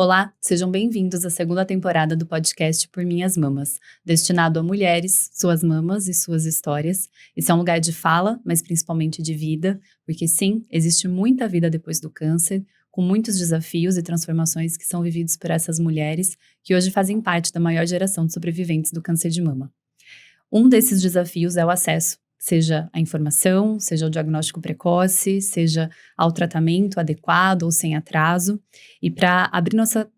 Olá, sejam bem-vindos à segunda temporada do podcast Por Minhas Mamas, destinado a mulheres, suas mamas e suas histórias. Esse é um lugar de fala, mas principalmente de vida, porque sim, existe muita vida depois do câncer, com muitos desafios e transformações que são vividos por essas mulheres que hoje fazem parte da maior geração de sobreviventes do câncer de mama. Um desses desafios é o acesso, seja à informação, seja ao diagnóstico precoce, seja ao tratamento adequado ou sem atraso. E para abrir nossa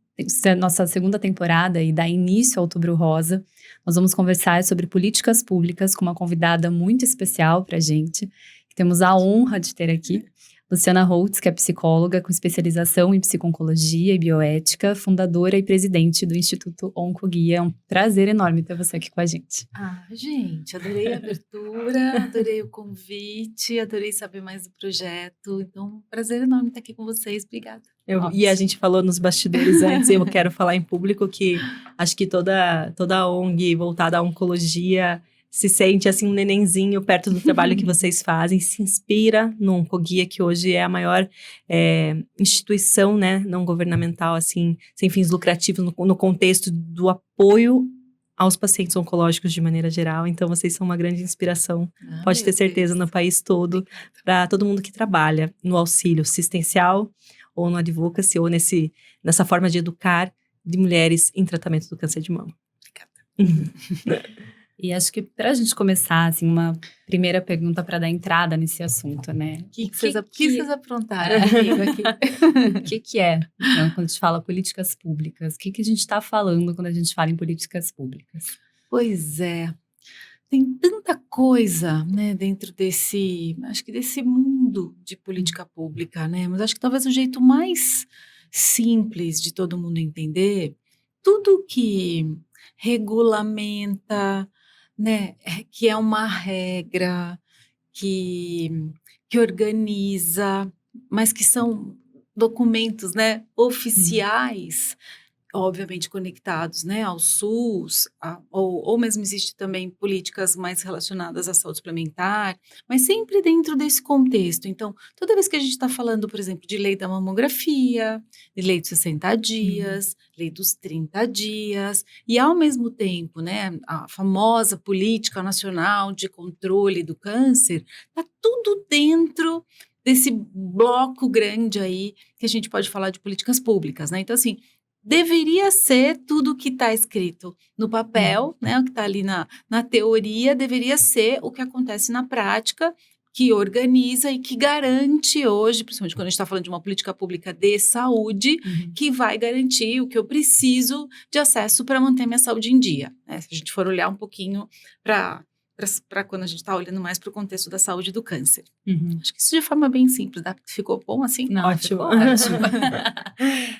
segunda temporada e dar início ao Outubro Rosa, nós vamos conversar sobre políticas públicas com uma convidada muito especial para a gente, que temos a honra de ter aqui, Luciana Holtz, que é psicóloga com especialização em psico-oncologia e bioética, fundadora e presidente do Instituto Oncoguia. É um prazer enorme ter você aqui com a gente. Gente, adorei a abertura, adorei o convite, adorei saber mais do projeto. Então, prazer enorme estar aqui com vocês. Obrigada. E a gente falou nos bastidores antes, eu quero falar em público que acho que toda a ONG voltada à oncologia se sente assim um nenenzinho perto do trabalho que vocês fazem, se inspira no Oncoguia, que hoje é a maior instituição, né, não governamental, assim, sem fins lucrativos, no contexto do apoio aos pacientes oncológicos de maneira geral. Então, vocês são uma grande inspiração, pode ter certeza, no país todo, para todo mundo que trabalha no auxílio assistencial, ou no advocacy, ou nessa forma de educar de mulheres em tratamento do câncer de mama. Obrigada. E acho que para a gente começar, assim, uma primeira pergunta para dar entrada nesse assunto, né? O que vocês aprontaram comigo aqui? O que é, então, quando a gente fala políticas públicas? O que a gente está falando quando a gente fala em políticas públicas? Pois é, tem tanta coisa, né, dentro desse mundo de política pública, né? Mas acho que talvez o jeito mais simples de todo mundo entender, tudo que regulamenta, né, que é uma regra, que organiza, mas que são documentos, né, oficiais, obviamente conectados, né, ao SUS, ou mesmo existe também políticas mais relacionadas à saúde suplementar, mas sempre dentro desse contexto. Então, toda vez que a gente está falando, por exemplo, de lei da mamografia, de lei dos 60 dias, lei dos 30 dias, e ao mesmo tempo, né, a famosa política nacional de controle do câncer, está tudo dentro desse bloco grande aí que a gente pode falar de políticas públicas, né? Então, assim, deveria ser tudo o que está escrito no papel, né, o que está ali na teoria, deveria ser o que acontece na prática, que organiza e que garante hoje, principalmente quando a gente está falando de uma política pública de saúde, que vai garantir o que eu preciso de acesso para manter minha saúde em dia, né? Se a gente for olhar um pouquinho para quando a gente está olhando mais para o contexto da saúde e do câncer. Acho que isso de forma bem simples, ficou bom assim? Não, ótimo. Ótimo.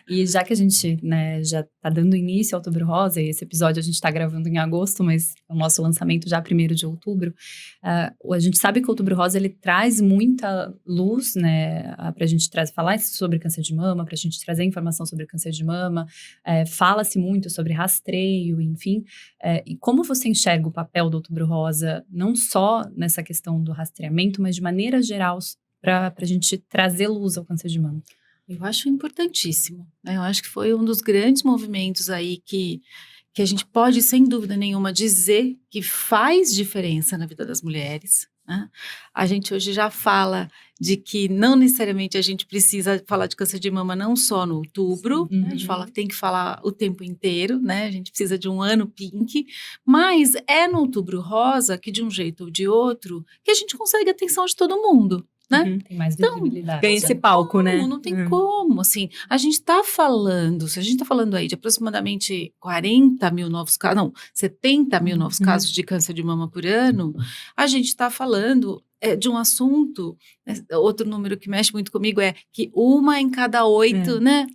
E já que a gente, né, já está dando início ao Outubro Rosa, e esse episódio a gente está gravando em agosto, mas o nosso lançamento já é 1º de outubro, a gente sabe que o Outubro Rosa, ele traz muita luz, né, para a gente falar sobre câncer de mama, para a gente trazer informação sobre câncer de mama, fala-se muito sobre rastreio, enfim. E como você enxerga o papel do Outubro Rosa, não só nessa questão do rastreamento, mas de maneira geral, para a gente trazer luz ao câncer de mama? Eu acho importantíssimo, né? Eu acho que foi um dos grandes movimentos aí que a gente pode, sem dúvida nenhuma, dizer que faz diferença na vida das mulheres, né? A gente hoje já fala de que não necessariamente a gente precisa falar de câncer de mama não só no outubro, né? A gente fala que tem que falar o tempo inteiro, né? A gente precisa de um ano pink, mas é no Outubro Rosa que, de um jeito ou de outro, que a gente consegue a atenção de todo mundo, né? Tem mais visibilidade. Ganha esse palco, né? Não tem como, assim, a gente está falando, se a gente está falando aí de aproximadamente 40 mil novos casos, não, 70 mil novos casos de câncer de mama por ano, a gente está falando de um assunto, outro número que mexe muito comigo é que 1 em cada 8, né?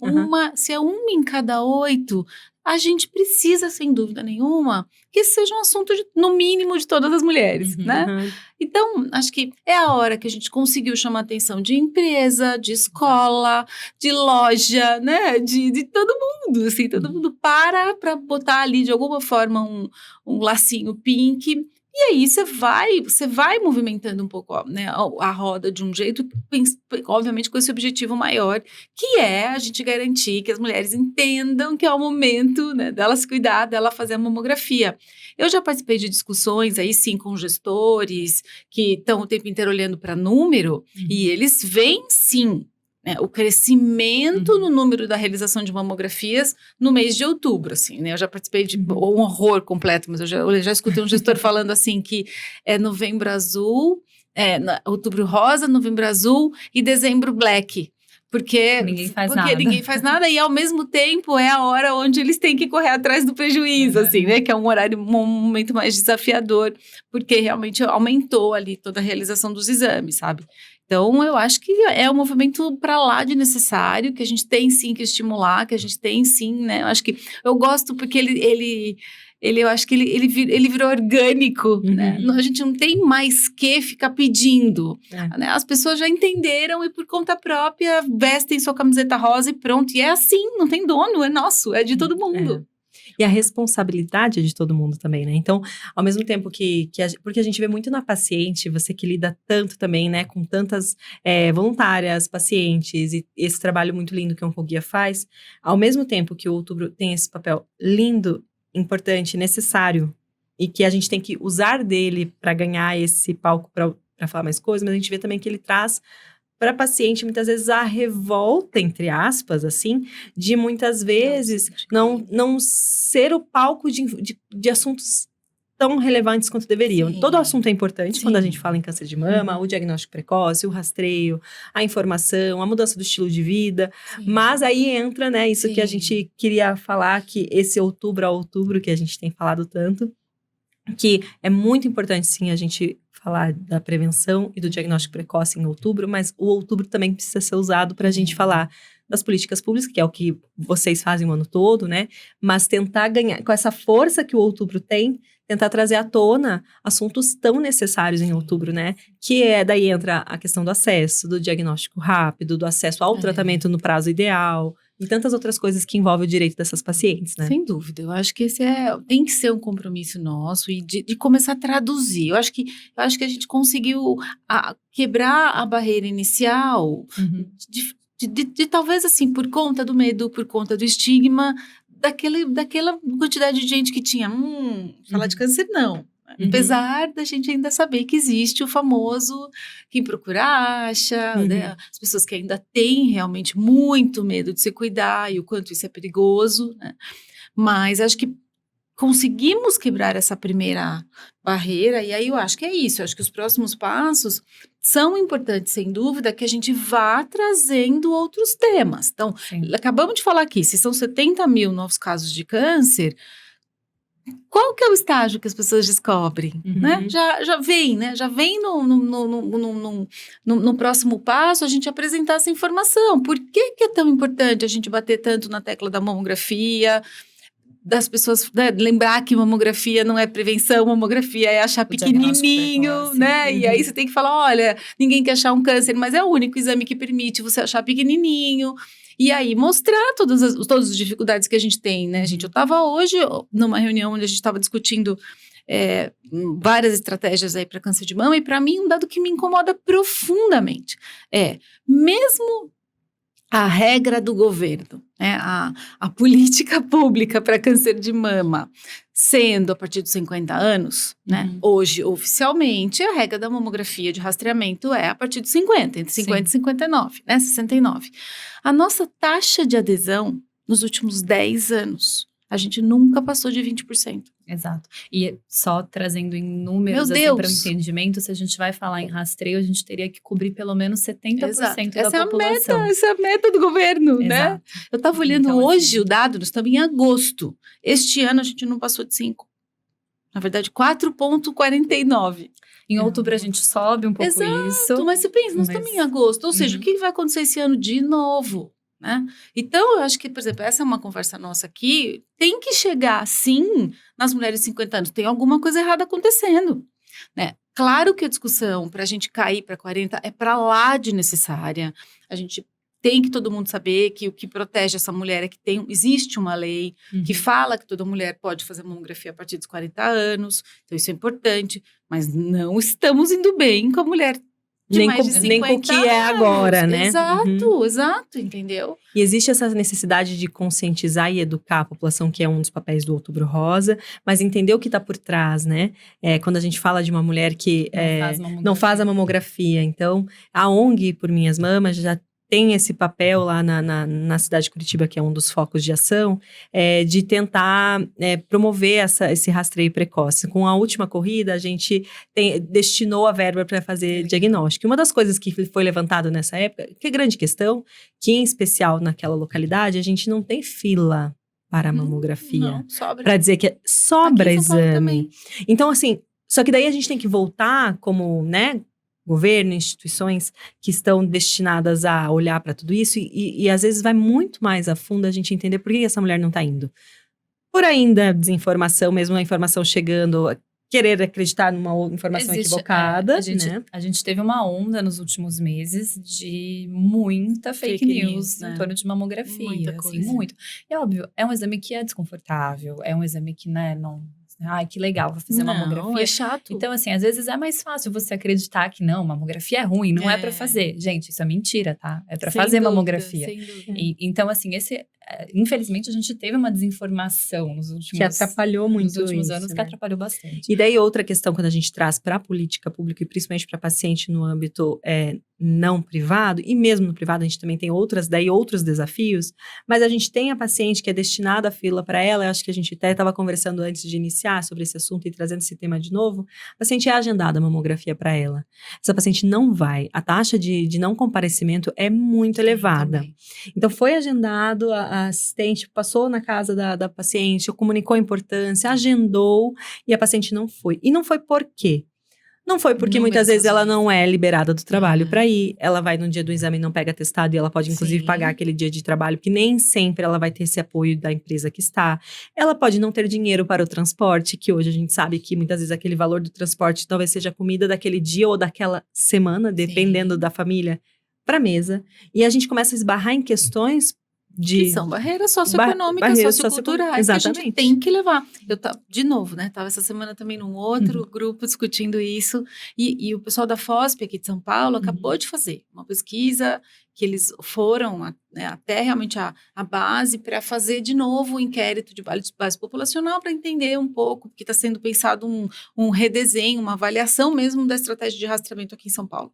Se é 1 em cada 8, a gente precisa, sem dúvida nenhuma, que seja um assunto, no mínimo, de todas as mulheres, né? Então, acho que é a hora que a gente conseguiu chamar a atenção de empresa, de escola, de loja, né? De todo mundo, assim, todo mundo para botar ali, de alguma forma, um lacinho pink E aí você vai movimentando um pouco, né, a roda de um jeito, obviamente com esse objetivo maior, que é a gente garantir que as mulheres entendam que é o momento, né, dela se cuidar, dela fazer a mamografia. Eu já participei de discussões aí sim com gestores que estão o tempo inteiro olhando para número, e eles veem sim, né, o crescimento no número da realização de mamografias no mês de outubro, assim, né? Eu já participei de um horror completo, mas eu já escutei um gestor falando assim que é novembro azul, outubro rosa, novembro azul e dezembro black. Porque ninguém faz nada e ao mesmo tempo é a hora onde eles têm que correr atrás do prejuízo, assim, né? Que é um momento mais desafiador, porque realmente aumentou ali toda a realização dos exames, sabe? Então, eu acho que é um movimento para lá de necessário, que a gente tem sim que estimular, que a gente tem sim, né? Eu acho que eu gosto porque eu acho que ele virou orgânico, né? A gente não tem mais que ficar pedindo, né? As pessoas já entenderam e por conta própria vestem sua camiseta rosa e pronto. E é assim, não tem dono, é nosso, é de todo mundo. E a responsabilidade é de todo mundo também, né? Então, ao mesmo tempo porque a gente vê muito na paciente, você que lida tanto também, né, com tantas voluntárias, pacientes, e esse trabalho muito lindo que a Oncoguia faz, ao mesmo tempo que o Outubro tem esse papel lindo, importante, necessário, e que a gente tem que usar dele para ganhar esse palco para falar mais coisas, mas a gente vê também que ele traz para paciente, muitas vezes, a revolta, entre aspas, assim, de muitas vezes não ser o palco de assuntos tão relevantes quanto deveriam. Sim. Todo assunto é importante quando a gente fala em câncer de mama, Uhum. o diagnóstico precoce, o rastreio, a informação, a mudança do estilo de vida. Sim. Mas aí entra, né, isso que a Sim. gente queria falar, que esse outubro a outubro, que a gente tem falado tanto, que é muito importante, sim, a gente falar da prevenção e do diagnóstico precoce em outubro, mas o outubro também precisa ser usado para a gente falar das políticas públicas, que é o que vocês fazem o ano todo, né? Mas tentar ganhar, com essa força que o outubro tem, tentar trazer à tona assuntos tão necessários em outubro, né? Que daí entra a questão do acesso, do diagnóstico rápido, do acesso ao tratamento no prazo ideal, e tantas outras coisas que envolvem o direito dessas pacientes, né? Sem dúvida, eu acho que esse tem que ser um compromisso nosso e de começar a traduzir. Eu acho que a gente conseguiu quebrar a barreira inicial de talvez assim, por conta do medo, por conta do estigma, daquela quantidade de gente que tinha, falar de câncer não. Apesar da gente ainda saber que existe o famoso quem procura acha, né? As pessoas que ainda têm realmente muito medo de se cuidar e o quanto isso é perigoso, né? Mas acho que conseguimos quebrar essa primeira barreira e aí eu acho que é isso. Eu acho que os próximos passos são importantes, sem dúvida, que a gente vá trazendo outros temas. Então, acabamos de falar aqui, se são 70 mil novos casos de câncer, qual que é o estágio que as pessoas descobrem, né? Já vem, né? Já vem no próximo passo a gente apresentar essa informação. Por que é tão importante a gente bater tanto na tecla da mamografia, das pessoas, né, lembrar que mamografia não é prevenção, mamografia é achar pequenininho, né? E aí você tem que falar, olha, ninguém quer achar um câncer, mas é o único exame que permite você achar pequenininho. E aí mostrar todas as dificuldades que a gente tem, né, gente? Eu estava hoje numa reunião onde a gente estava discutindo várias estratégias aí para câncer de mama, e para mim um dado que me incomoda profundamente mesmo a regra do governo, né, a política pública para câncer de mama sendo a partir dos 50 anos, né? Hoje, oficialmente, a regra da mamografia de rastreamento é a partir dos 50, entre 50 e 59, né? 69. A nossa taxa de adesão nos últimos 10 anos, a gente nunca passou de 20%. Exato. E só trazendo em números assim, para o entendimento, se a gente vai falar em rastreio, a gente teria que cobrir pelo menos 70% da população. Essa é a meta do governo, né? Eu estava olhando então, hoje o dado, nós estamos em agosto. Este ano a gente não passou de 5. Na verdade, 4,49. Em outubro a gente sobe um pouco isso. Mas você pensa, nós estamos em agosto. Ou seja, o que vai acontecer esse ano de novo? Né? Então, eu acho que, por exemplo, essa é uma conversa nossa aqui, tem que chegar, sim, nas mulheres de 50 anos. Tem alguma coisa errada acontecendo, né? Claro que a discussão para a gente cair para 40 é para lá de necessária. A gente tem que todo mundo saber que o que protege essa mulher é que existe uma lei que fala que toda mulher pode fazer mamografia a partir dos 40 anos, então isso é importante, mas não estamos indo bem com a mulher de Nem mais com, de 50 nem com o que é agora, anos. né? Exato, entendeu? E existe essa necessidade de conscientizar e educar a população, que é um dos papéis do Outubro Rosa, mas entender o que está por trás, né? Quando a gente fala de uma mulher que não faz a mamografia. Então, a ONG Por Minhas Mamas já tem esse papel lá na cidade de Curitiba, que é um dos focos de ação, de tentar promover esse rastreio precoce. Com a última corrida, a gente destinou a verba para fazer diagnóstico. E uma das coisas que foi levantado nessa época, que é grande questão, que em especial naquela localidade, a gente não tem fila para a mamografia. Não, sobra. Para dizer que sobra Aqui em São Paulo exame. também. Então, assim, só que daí a gente tem que voltar como, né, governo, instituições que estão destinadas a olhar para tudo isso e às vezes vai muito mais a fundo a gente entender por que essa mulher não está indo. Por ainda desinformação, mesmo a informação chegando, querer acreditar numa informação equivocada, né? A gente teve uma onda nos últimos meses de muita fake news né? em torno de mamografia. Muita assim, coisa. muito. E óbvio, é um exame que é desconfortável, é um exame que, né, não... Ai, que legal, vou fazer mamografia. É chato. Então, assim, às vezes é mais fácil você acreditar que não, mamografia é ruim, não é pra fazer. Gente, isso é mentira, tá? É pra fazer mamografia. Sem dúvida. Então, assim, infelizmente, a gente teve uma desinformação nos últimos... Que atrapalhou muito nos últimos isso, anos, né? que atrapalhou bastante. E daí outra questão quando a gente traz para a política pública e principalmente para paciente no âmbito não privado, e mesmo no privado a gente também tem outros desafios, mas a gente tem a paciente que é destinada à fila para ela, eu acho que a gente até estava conversando antes de iniciar sobre esse assunto e trazendo esse tema de novo, a paciente é agendada a mamografia para ela. Essa paciente não vai, a taxa de não comparecimento é muito elevada. Também. Então foi agendado, a assistente passou na casa da paciente, comunicou a importância, agendou e a paciente não foi. E não foi por quê? Não foi porque muitas vezes ela não é liberada do trabalho para ir, ela vai no dia do exame e não pega atestado e ela pode inclusive pagar aquele dia de trabalho, porque nem sempre ela vai ter esse apoio da empresa que está. Ela pode não ter dinheiro para o transporte, que hoje a gente sabe que muitas vezes aquele valor do transporte talvez seja a comida daquele dia ou daquela semana, dependendo da família, para mesa. E a gente começa a esbarrar em questões que são barreiras socioeconômicas, socioculturais, que a gente tem que levar. De novo, né? Tava essa semana também num outro grupo discutindo isso, e o pessoal da FOSP aqui de São Paulo acabou de fazer uma pesquisa que eles foram até realmente a base para fazer de novo o inquérito de base populacional para entender um pouco, porque está sendo pensado um redesenho, uma avaliação mesmo da estratégia de rastreamento aqui em São Paulo.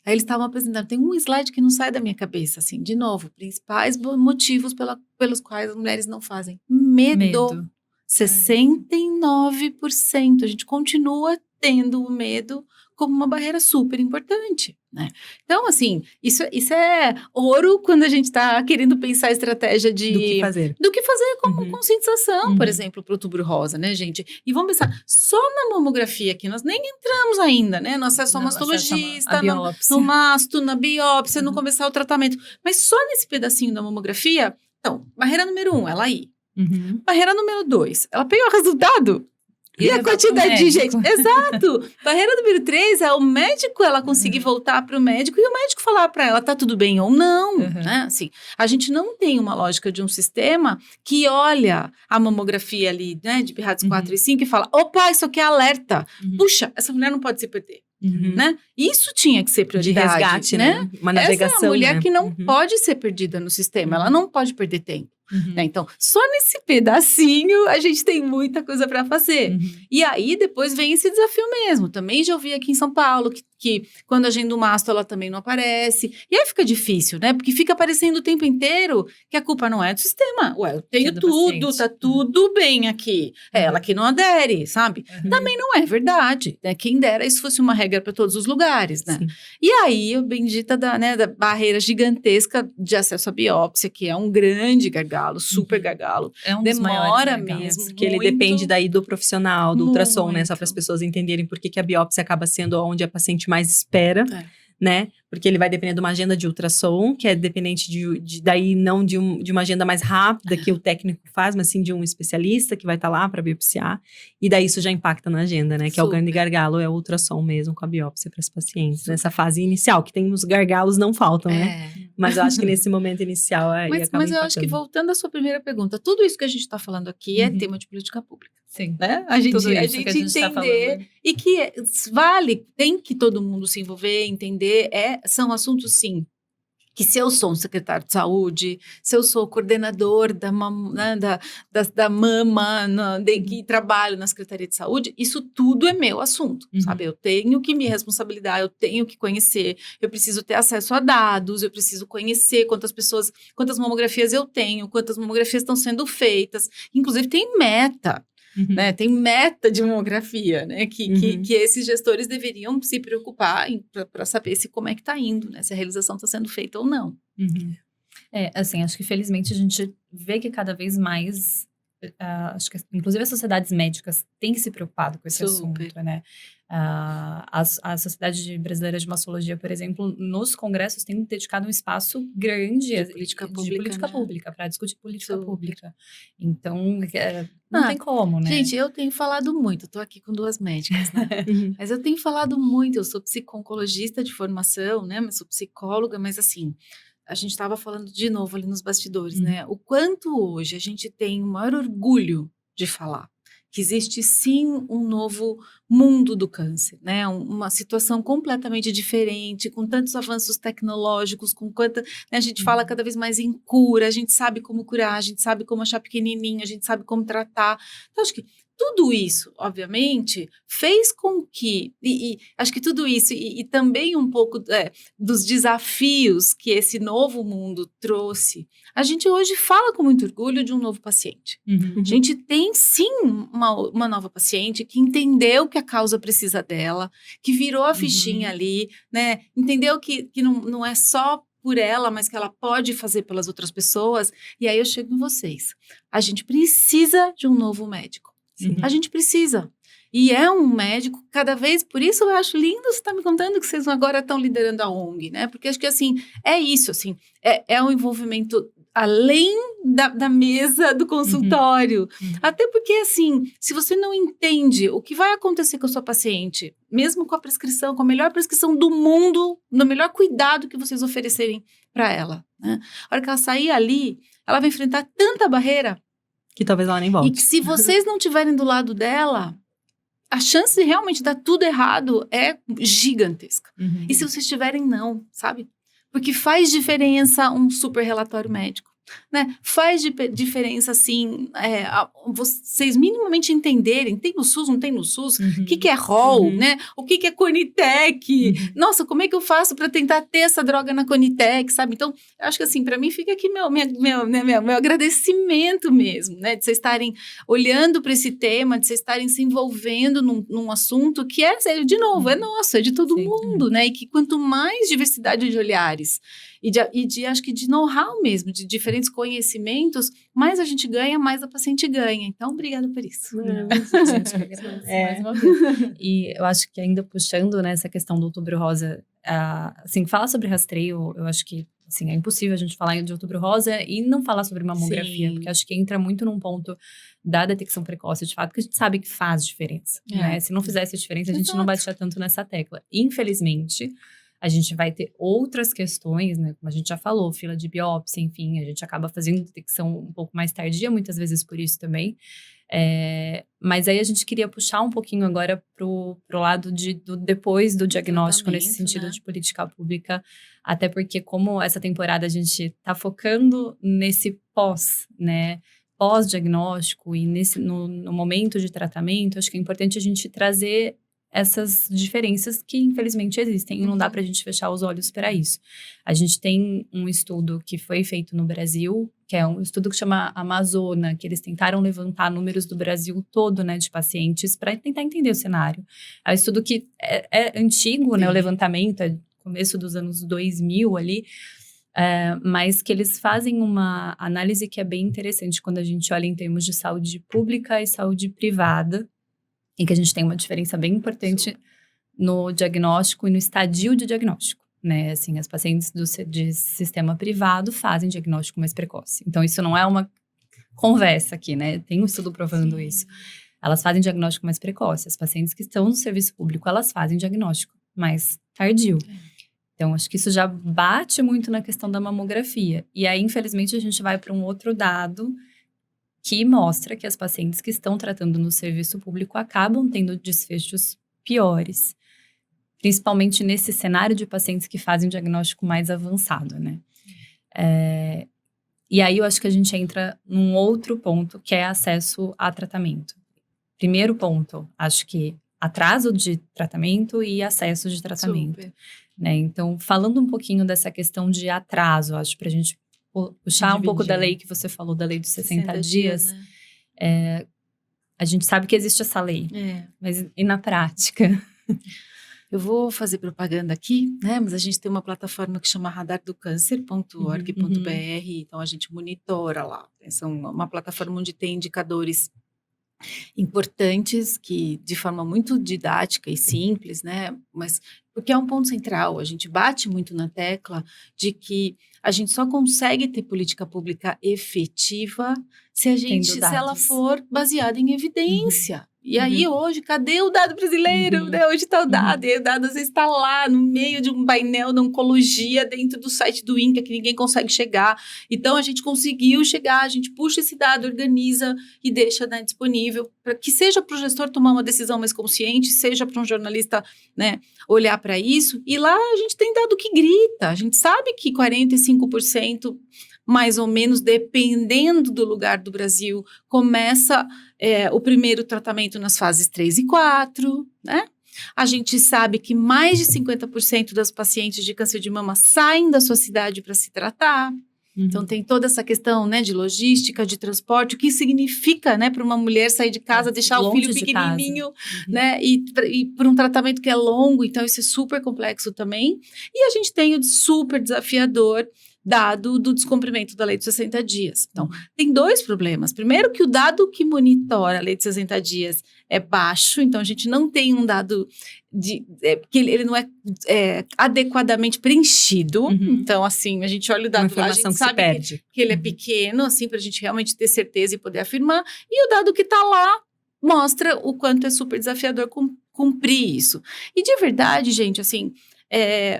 Aí eles estavam apresentando, tem um slide que não sai da minha cabeça, assim, de novo, principais motivos pelos quais as mulheres não fazem. Medo. 69%. A gente continua tendo o medo como uma barreira super importante, né? Então, assim, isso é ouro quando a gente está querendo pensar a estratégia do que fazer como conscientização, por exemplo, para o Outubro Rosa, né, gente? E vamos pensar, só na mamografia aqui, nós nem entramos ainda, né? No acesso ao mastologista, no masto, na biópsia, no começar o tratamento. Mas só nesse pedacinho da mamografia, então, barreira número 1, ela ir. Barreira número 2, ela pegar o resultado. E a quantidade de gente. Exato. Barreira número 3 é o médico, ela conseguir voltar para o médico e o médico falar para ela, tá tudo bem ou não. Né? Assim, a gente não tem uma lógica de um sistema que olha a mamografia ali, né, de BIRADS 4 e 5 e fala, opa, isso aqui é alerta. Puxa, essa mulher não pode se perder. Né? Isso tinha que ser prioridade. De resgate, né? Uma navegação. Essa é a mulher que não pode ser perdida no sistema, ela não pode perder tempo. Né? Então, só nesse pedacinho a gente tem muita coisa para fazer. E aí, depois vem esse desafio mesmo. Também já ouvi aqui em São Paulo que quando agenda o masto, ela também não aparece. E aí fica difícil, né? Porque fica aparecendo o tempo inteiro que a culpa não é do sistema. Ué, eu tenho tudo, tá tudo bem aqui. É ela que não adere, sabe? Também não é verdade. Né? Quem dera isso fosse uma regra para todos os lugares, né? Sim. E aí, a bendita da barreira gigantesca de acesso à biópsia, que é um grande gargalo, super gargalo. É um dos demora mesmo. Porque ele depende daí do profissional, do ultrassom, né? Só para as pessoas entenderem por que a biópsia acaba sendo onde a paciente mais espera, né? Porque ele vai depender de uma agenda de ultrassom, que é dependente daí não de uma agenda mais rápida que o técnico faz, mas sim de um especialista que vai estar lá para biopsiar. E daí isso já impacta na agenda, né? Que é o grande gargalo, é o ultrassom mesmo com a biópsia para as pacientes. Nessa fase inicial, que tem os gargalos não faltam, né? Mas eu acho que nesse momento inicial aí acaba Mas eu acho que, impactando. voltando à sua primeira pergunta, tudo isso que a gente está falando aqui é tema de política pública. Sim. Né? A gente, Tudo a isso que a gente gente tá entender falando. e que tem que todo mundo se envolver, entender, são assuntos, sim, que se eu sou um secretário de saúde, se eu sou coordenador da mama, que trabalho na Secretaria de Saúde, isso tudo é meu assunto, sabe? Eu tenho que me responsabilizar, eu tenho que conhecer, eu preciso ter acesso a dados, eu preciso conhecer quantas mamografias eu tenho, quantas mamografias estão sendo feitas, inclusive tem meta. Né? Tem meta de mamografia, né? Que esses gestores deveriam se preocupar para saber como é que está indo, né? Se a realização está sendo feita ou não. Assim, acho que felizmente a gente vê que cada vez mais, acho que inclusive as sociedades médicas têm se preocupado com esse assunto, né? A Sociedade Brasileira de Mastologia, por exemplo, nos congressos tem dedicado um espaço grande de política pública para discutir política pública. Então, não tem como, né? Gente, eu tenho falado muito, estou aqui com 2 médicas, né? Mas eu tenho falado muito, eu sou psico-oncologista de formação, né? Mas sou psicóloga, mas assim, a gente estava falando de novo ali nos bastidores, né? O quanto hoje a gente tem o maior orgulho de falar que existe sim um novo mundo do câncer, né? Uma situação completamente diferente, com tantos avanços tecnológicos, né? A gente fala cada vez mais em cura, a gente sabe como curar, a gente sabe como achar pequenininho, a gente sabe como tratar. Então, acho que tudo isso, obviamente, fez com que, e acho que tudo isso, e também um pouco dos desafios que esse novo mundo trouxe, a gente hoje fala com muito orgulho de um novo paciente. A gente tem, sim, uma nova paciente que entendeu que a causa precisa dela, que virou a fichinha ali, né? Entendeu que não é só por ela, mas que ela pode fazer pelas outras pessoas. E aí eu chego em vocês. A gente precisa de um novo médico. A gente precisa. E é um médico cada vez, por isso eu acho lindo você estar me contando que vocês agora estão liderando a ONG, né? Porque acho que assim, é isso, assim, é um envolvimento além da mesa do consultório. Até porque, assim, se você não entende o que vai acontecer com a sua paciente, mesmo com a prescrição, com a melhor prescrição do mundo, no melhor cuidado que vocês oferecerem para ela, né? A hora que ela sair ali, ela vai enfrentar tanta barreira que talvez ela nem volte. E que se vocês não estiverem do lado dela, a chance de realmente dar tudo errado é gigantesca. E se vocês tiverem, não, sabe? Porque faz diferença um super relatório médico, né? Faz diferença, assim, vocês minimamente entenderem, tem no SUS, não tem no SUS, o que é rol, né? O que é Conitec? Nossa, como é que eu faço para tentar ter essa droga na Conitec, sabe? Então, eu acho que assim, para mim fica aqui meu agradecimento mesmo, né? De vocês estarem olhando para esse tema, de vocês estarem se envolvendo num assunto que de novo, é nosso, é de todo mundo, né? E que quanto mais diversidade de olhares acho que de know-how mesmo, de diferentes conhecimentos, mais a gente ganha, mais a paciente ganha. Então, obrigada por isso. Mais uma vez. E eu acho que ainda puxando, né, essa questão do Outubro Rosa, assim, falar sobre rastreio, eu acho que assim, é impossível a gente falar de Outubro Rosa e não falar sobre mamografia, porque acho que entra muito num ponto da detecção precoce, de fato, que a gente sabe que faz diferença, né? Se não fizesse diferença, a gente não batia tanto nessa tecla. Infelizmente, a gente vai ter outras questões, né? Como a gente já falou, fila de biópsia, enfim, a gente acaba fazendo detecção um pouco mais tardia, muitas vezes por isso também. Mas aí a gente queria puxar um pouquinho agora pro lado do depois do diagnóstico, nesse sentido, né? De política pública, até porque como essa temporada a gente tá focando nesse né? Pós-diagnóstico e no momento de tratamento, acho que é importante a gente trazer essas diferenças que infelizmente existem e não dá pra gente fechar os olhos para isso. A gente tem um estudo que foi feito no Brasil, que é um estudo que chama Amazona, que eles tentaram levantar números do Brasil todo, né, de pacientes para tentar entender o cenário. É um estudo que é antigo, né, o levantamento é começo dos anos 2000 ali, mas que eles fazem uma análise que é bem interessante quando a gente olha em termos de saúde pública e saúde privada, e que a gente tem uma diferença bem importante no diagnóstico e no estadio de diagnóstico, né? Assim, as pacientes de sistema privado fazem diagnóstico mais precoce. Então, isso não é uma conversa aqui, né? Tem um estudo provando isso. Elas fazem diagnóstico mais precoce. As pacientes que estão no serviço público, elas fazem diagnóstico mais tardio. Então, acho que isso já bate muito na questão da mamografia. E aí, infelizmente, a gente vai para um outro dado que mostra que as pacientes que estão tratando no serviço público acabam tendo desfechos piores. Principalmente nesse cenário de pacientes que fazem diagnóstico mais avançado, né? E aí, eu acho que a gente entra num outro ponto, que é acesso a tratamento. Primeiro ponto, acho que atraso de tratamento e acesso de tratamento. Super. Né? Então, falando um pouquinho dessa questão de atraso, acho pra gente puxar um pouco da lei que você falou, da lei dos 60 dias. Né? A gente sabe que existe essa lei, mas e na prática? Eu vou fazer propaganda aqui, né? Mas a gente tem uma plataforma que chama radardocancer.org.br, então a gente monitora lá. Essa é uma plataforma onde tem indicadores importantes que, de forma muito didática e simples, né? Mas porque é um ponto central, a gente bate muito na tecla de que a gente só consegue ter política pública efetiva se ela for baseada em evidência. E aí hoje, cadê o dado brasileiro? Né? Hoje está o dado, e aí o dado às vezes está lá no meio de um painel da oncologia dentro do site do INCA que ninguém consegue chegar. Então a gente conseguiu chegar, a gente puxa esse dado, organiza e deixa, né, disponível para que seja para o gestor tomar uma decisão mais consciente, seja para um jornalista, né, olhar para isso. E lá a gente tem dado que grita, a gente sabe que 45%, mais ou menos, dependendo do lugar do Brasil, começa o primeiro tratamento nas fases 3 e 4, né? A gente sabe que mais de 50% das pacientes de câncer de mama saem da sua cidade para se tratar. Então, tem toda essa questão, né, de logística, de transporte, o que significa, né, para uma mulher sair de casa, deixar o filho pequenininho, né, e por um tratamento que é longo. Então, isso é super complexo também. E a gente tem o super desafiador dado do descumprimento da lei dos 60 dias. Então, tem dois problemas. Primeiro, que o dado que monitora a lei de 60 dias é baixo, então a gente não tem um dado que ele não é adequadamente preenchido. Então, assim, a gente olha o dado lá, a gente sabe que ele é pequeno, assim, para a gente realmente ter certeza e poder afirmar. E o dado que está lá mostra o quanto é super desafiador cumprir isso. E de verdade, gente, assim,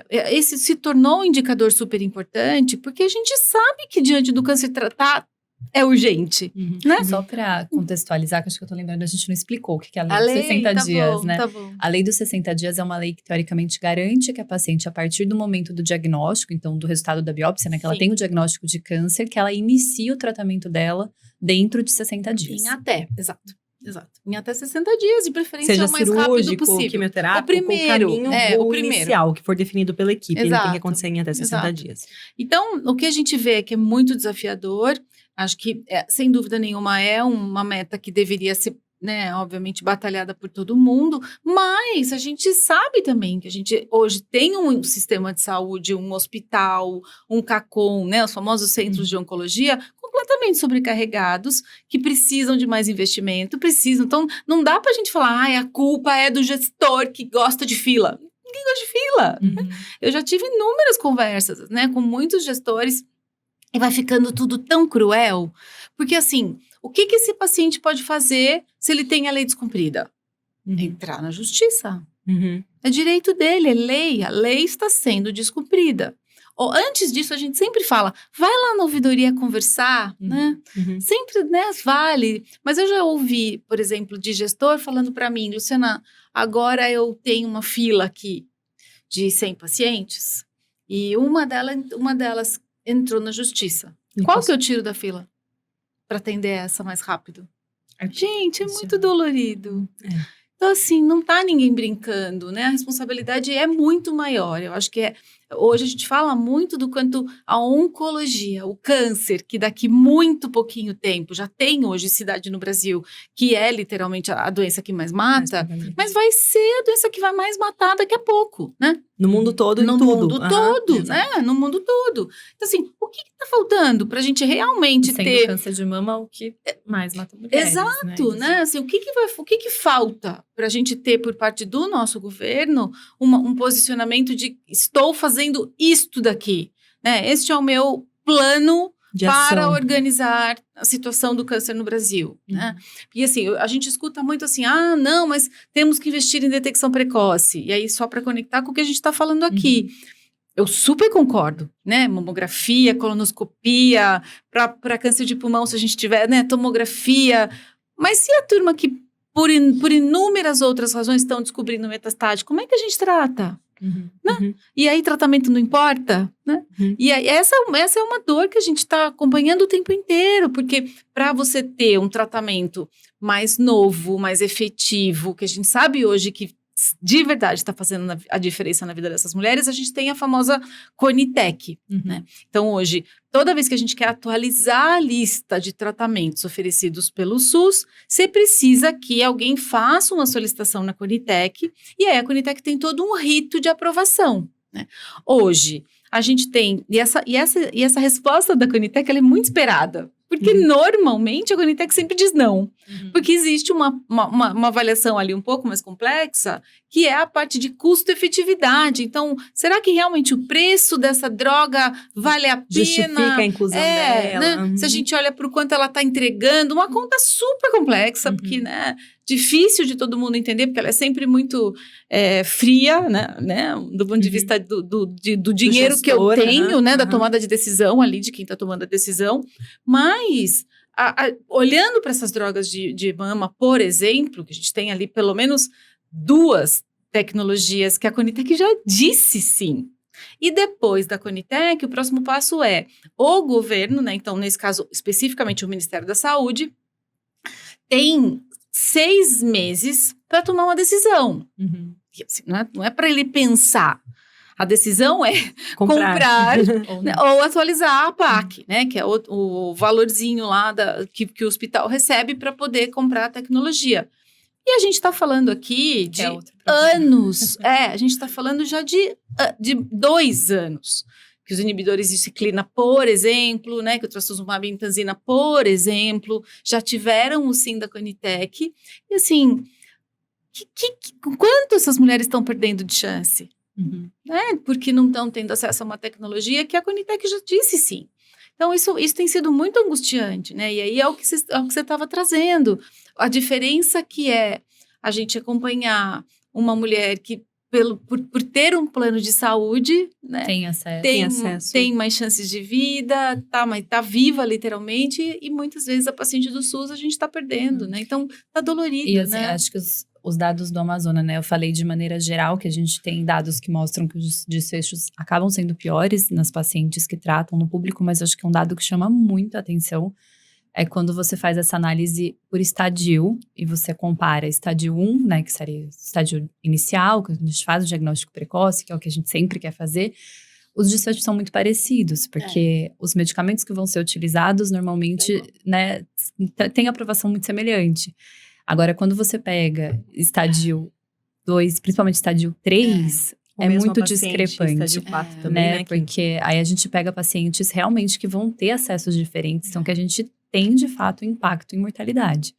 esse se tornou um indicador super importante, porque a gente sabe que diante do câncer tratar é urgente, né? Só para contextualizar, que acho que eu tô lembrando, a gente não explicou o que é a lei dos 60 dias, né? Tá bom. A lei dos 60 dias é uma lei que, teoricamente, garante que a paciente, a partir do momento do diagnóstico, então do resultado da biópsia, né, que ela tem o diagnóstico de câncer, que ela inicie o tratamento dela dentro de 60 dias. Exato. Em até 60 dias, de preferência seja o mais rápido cirúrgico, possível. quimioterápico, o caminho inicial, que for definido pela equipe. Ele tem que acontecer em até 60 dias. Então, o que a gente vê é que é muito desafiador. Acho que, sem dúvida nenhuma, é uma meta que deveria ser, né, obviamente, batalhada por todo mundo. Mas a gente sabe também que a gente hoje tem um sistema de saúde, um hospital, um CACOM, né, os famosos centros de oncologia, completamente sobrecarregados, que precisam de mais investimento, Então, não dá pra gente falar, a culpa é do gestor que gosta de fila. Ninguém gosta de fila. Eu já tive inúmeras conversas, né, com muitos gestores, e vai ficando tudo tão cruel, porque assim, o que esse paciente pode fazer se ele tem a lei descumprida? Entrar na justiça. É direito dele, é lei, a lei está sendo descumprida. Ou antes disso, a gente sempre fala, vai lá na ouvidoria conversar, né? Sempre, né, vale. Mas eu já ouvi, por exemplo, de gestor falando para mim, Luciana, agora eu tenho uma fila aqui de 100 pacientes e uma delas entrou na justiça. Qual que eu tiro da fila para atender essa mais rápido? Gente, é muito dolorido. Então, assim, não tá ninguém brincando, né? A responsabilidade é muito maior. Eu acho que hoje a gente fala muito do quanto a oncologia, o câncer, que daqui muito pouquinho tempo, já tem hoje cidade no Brasil, que é literalmente a doença que mais mata, mas vai ser a doença que vai mais matar daqui a pouco, né? No mundo todo, no mundo todo, né? No mundo todo. Então, assim, o que tá faltando pra gente realmente ter... câncer de mama, o que mais mata mulheres, Exato, né? Assim, o que falta pra gente ter por parte do nosso governo um posicionamento de estou fazendo isto daqui, né? Este é o meu plano para organizar a situação do câncer no Brasil, né? E assim, a gente escuta muito assim, não, mas temos que investir em detecção precoce. E aí, só para conectar com o que a gente está falando aqui. Eu super concordo, né? Mamografia, colonoscopia, para câncer de pulmão, se a gente tiver, né? Tomografia. Mas e a turma que, por inúmeras outras razões, estão descobrindo metastático? Como é que a gente trata? E aí, tratamento não importa, né? E aí, essa é uma dor que a gente está acompanhando o tempo inteiro, porque para você ter um tratamento mais novo, mais efetivo, que a gente sabe hoje que de verdade está fazendo a diferença na vida dessas mulheres, a gente tem a famosa Conitec, né? Então, hoje, toda vez que a gente quer atualizar a lista de tratamentos oferecidos pelo SUS, você precisa que alguém faça uma solicitação na Conitec, e aí a Conitec tem todo um rito de aprovação, né? Hoje, a gente tem, e essa resposta da Conitec, ela é muito esperada, porque normalmente a Conitec sempre diz não. Porque existe uma avaliação ali um pouco mais complexa, que é a parte de custo-efetividade. Então, será que realmente o preço dessa droga vale a pena? Justifica a inclusão dela. Né? Se a gente olha para o quanto ela está entregando, uma conta super complexa, porque, né, difícil de todo mundo entender, porque ela é sempre muito fria, né? Do ponto de vista do dinheiro que eu tenho, né? Da tomada de decisão ali, de quem está tomando a decisão. Mas, olhando para essas drogas de mama, por exemplo, que a gente tem ali pelo menos 2 tecnologias que a Conitec já disse sim. E depois da Conitec, o próximo passo é o governo, né? Então, nesse caso, especificamente o Ministério da Saúde, tem 6 meses para tomar uma decisão. E, assim, não é para ele pensar. A decisão é comprar né, ou atualizar a PAC, né? Que é o valorzinho lá que o hospital recebe para poder comprar a tecnologia. E a gente está falando aqui de anos. A gente está falando já de 2 anos. Que os inibidores de ciclina, por exemplo, né? Que o trastuzumab e emtanzina, por exemplo, já tiveram o sim da Conitec. E assim, quanto essas mulheres estão perdendo de chance? Né? Porque não estão tendo acesso a uma tecnologia que a Conitec já disse sim. Então, isso tem sido muito angustiante, né? E aí é o que você estava trazendo. A diferença que é a gente acompanhar uma mulher que, por ter um plano de saúde, né? Tem acesso. Tem mais chances de vida, tá viva literalmente, e muitas vezes a paciente do SUS a gente está perdendo, né? Então, tá dolorido, e, assim, né? acho que os dados do Amazonas, né? Eu falei de maneira geral que a gente tem dados que mostram que os desfechos acabam sendo piores nas pacientes que tratam no público, mas acho que é um dado que chama muito a atenção. É quando você faz essa análise por estadio e você compara estadio 1, né? Que seria o estádio inicial, que a gente faz o diagnóstico precoce, que é o que a gente sempre quer fazer. Os desfechos são muito parecidos, porque os medicamentos que vão ser utilizados normalmente, né? Tem aprovação muito semelhante. Agora, quando você pega estadio 2, principalmente estadio 3, é muito discrepante. Estádio 4 também, né? Porque aí a gente pega pacientes realmente que vão ter acessos diferentes, então que a gente tem, de fato, impacto em mortalidade.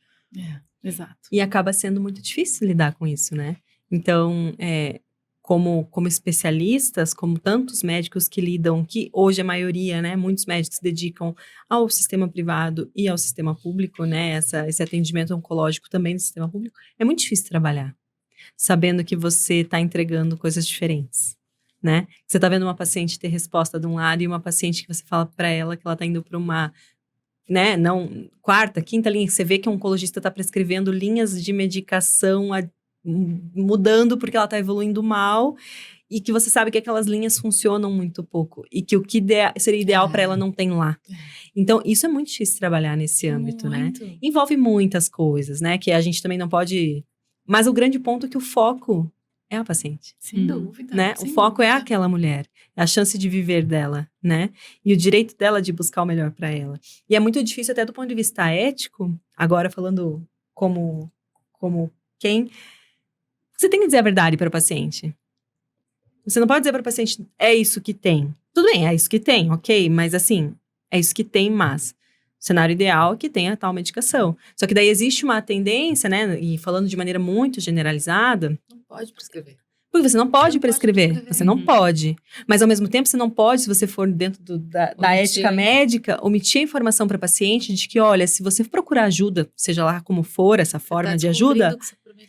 Exato. E acaba sendo muito difícil lidar com isso, né? Então, como especialistas, como tantos médicos que lidam, que hoje a maioria, né, muitos médicos se dedicam ao sistema privado e ao sistema público, né, esse atendimento oncológico também no sistema público, é muito difícil trabalhar, sabendo que você está entregando coisas diferentes, né? Você está vendo uma paciente ter resposta de um lado e uma paciente que você fala para ela que ela está indo para uma, né, não, quarta, quinta linha, que você vê que o oncologista está prescrevendo linhas de medicação mudando porque ela está evoluindo mal, e que você sabe que aquelas linhas funcionam muito pouco e que o que seria ideal para ela não tem lá. Então, isso é muito difícil trabalhar nesse âmbito, muito, né? Envolve muitas coisas, né? Que a gente também não pode... Mas o grande ponto é que o foco é a paciente. Sem dúvida. Né? Sem o foco dúvida. é aquela mulher, é a chance de viver dela, né? E o direito dela de buscar o melhor para ela. E é muito difícil até do ponto de vista ético, agora falando como quem... Você tem que dizer a verdade para o paciente. Você não pode dizer para o paciente, é isso que tem. Tudo bem, é isso que tem, ok? Mas assim, é isso que tem, mas o cenário ideal é que tenha tal medicação. Só que daí existe uma tendência, né? E falando de maneira muito generalizada... Não pode prescrever. Porque você não pode prescrever. prescrever. Você não pode. Mas ao mesmo tempo, você não pode, se você for dentro da ética médica, omitir a informação para o paciente de que, olha, se você procurar ajuda, seja lá como for essa forma de ajuda,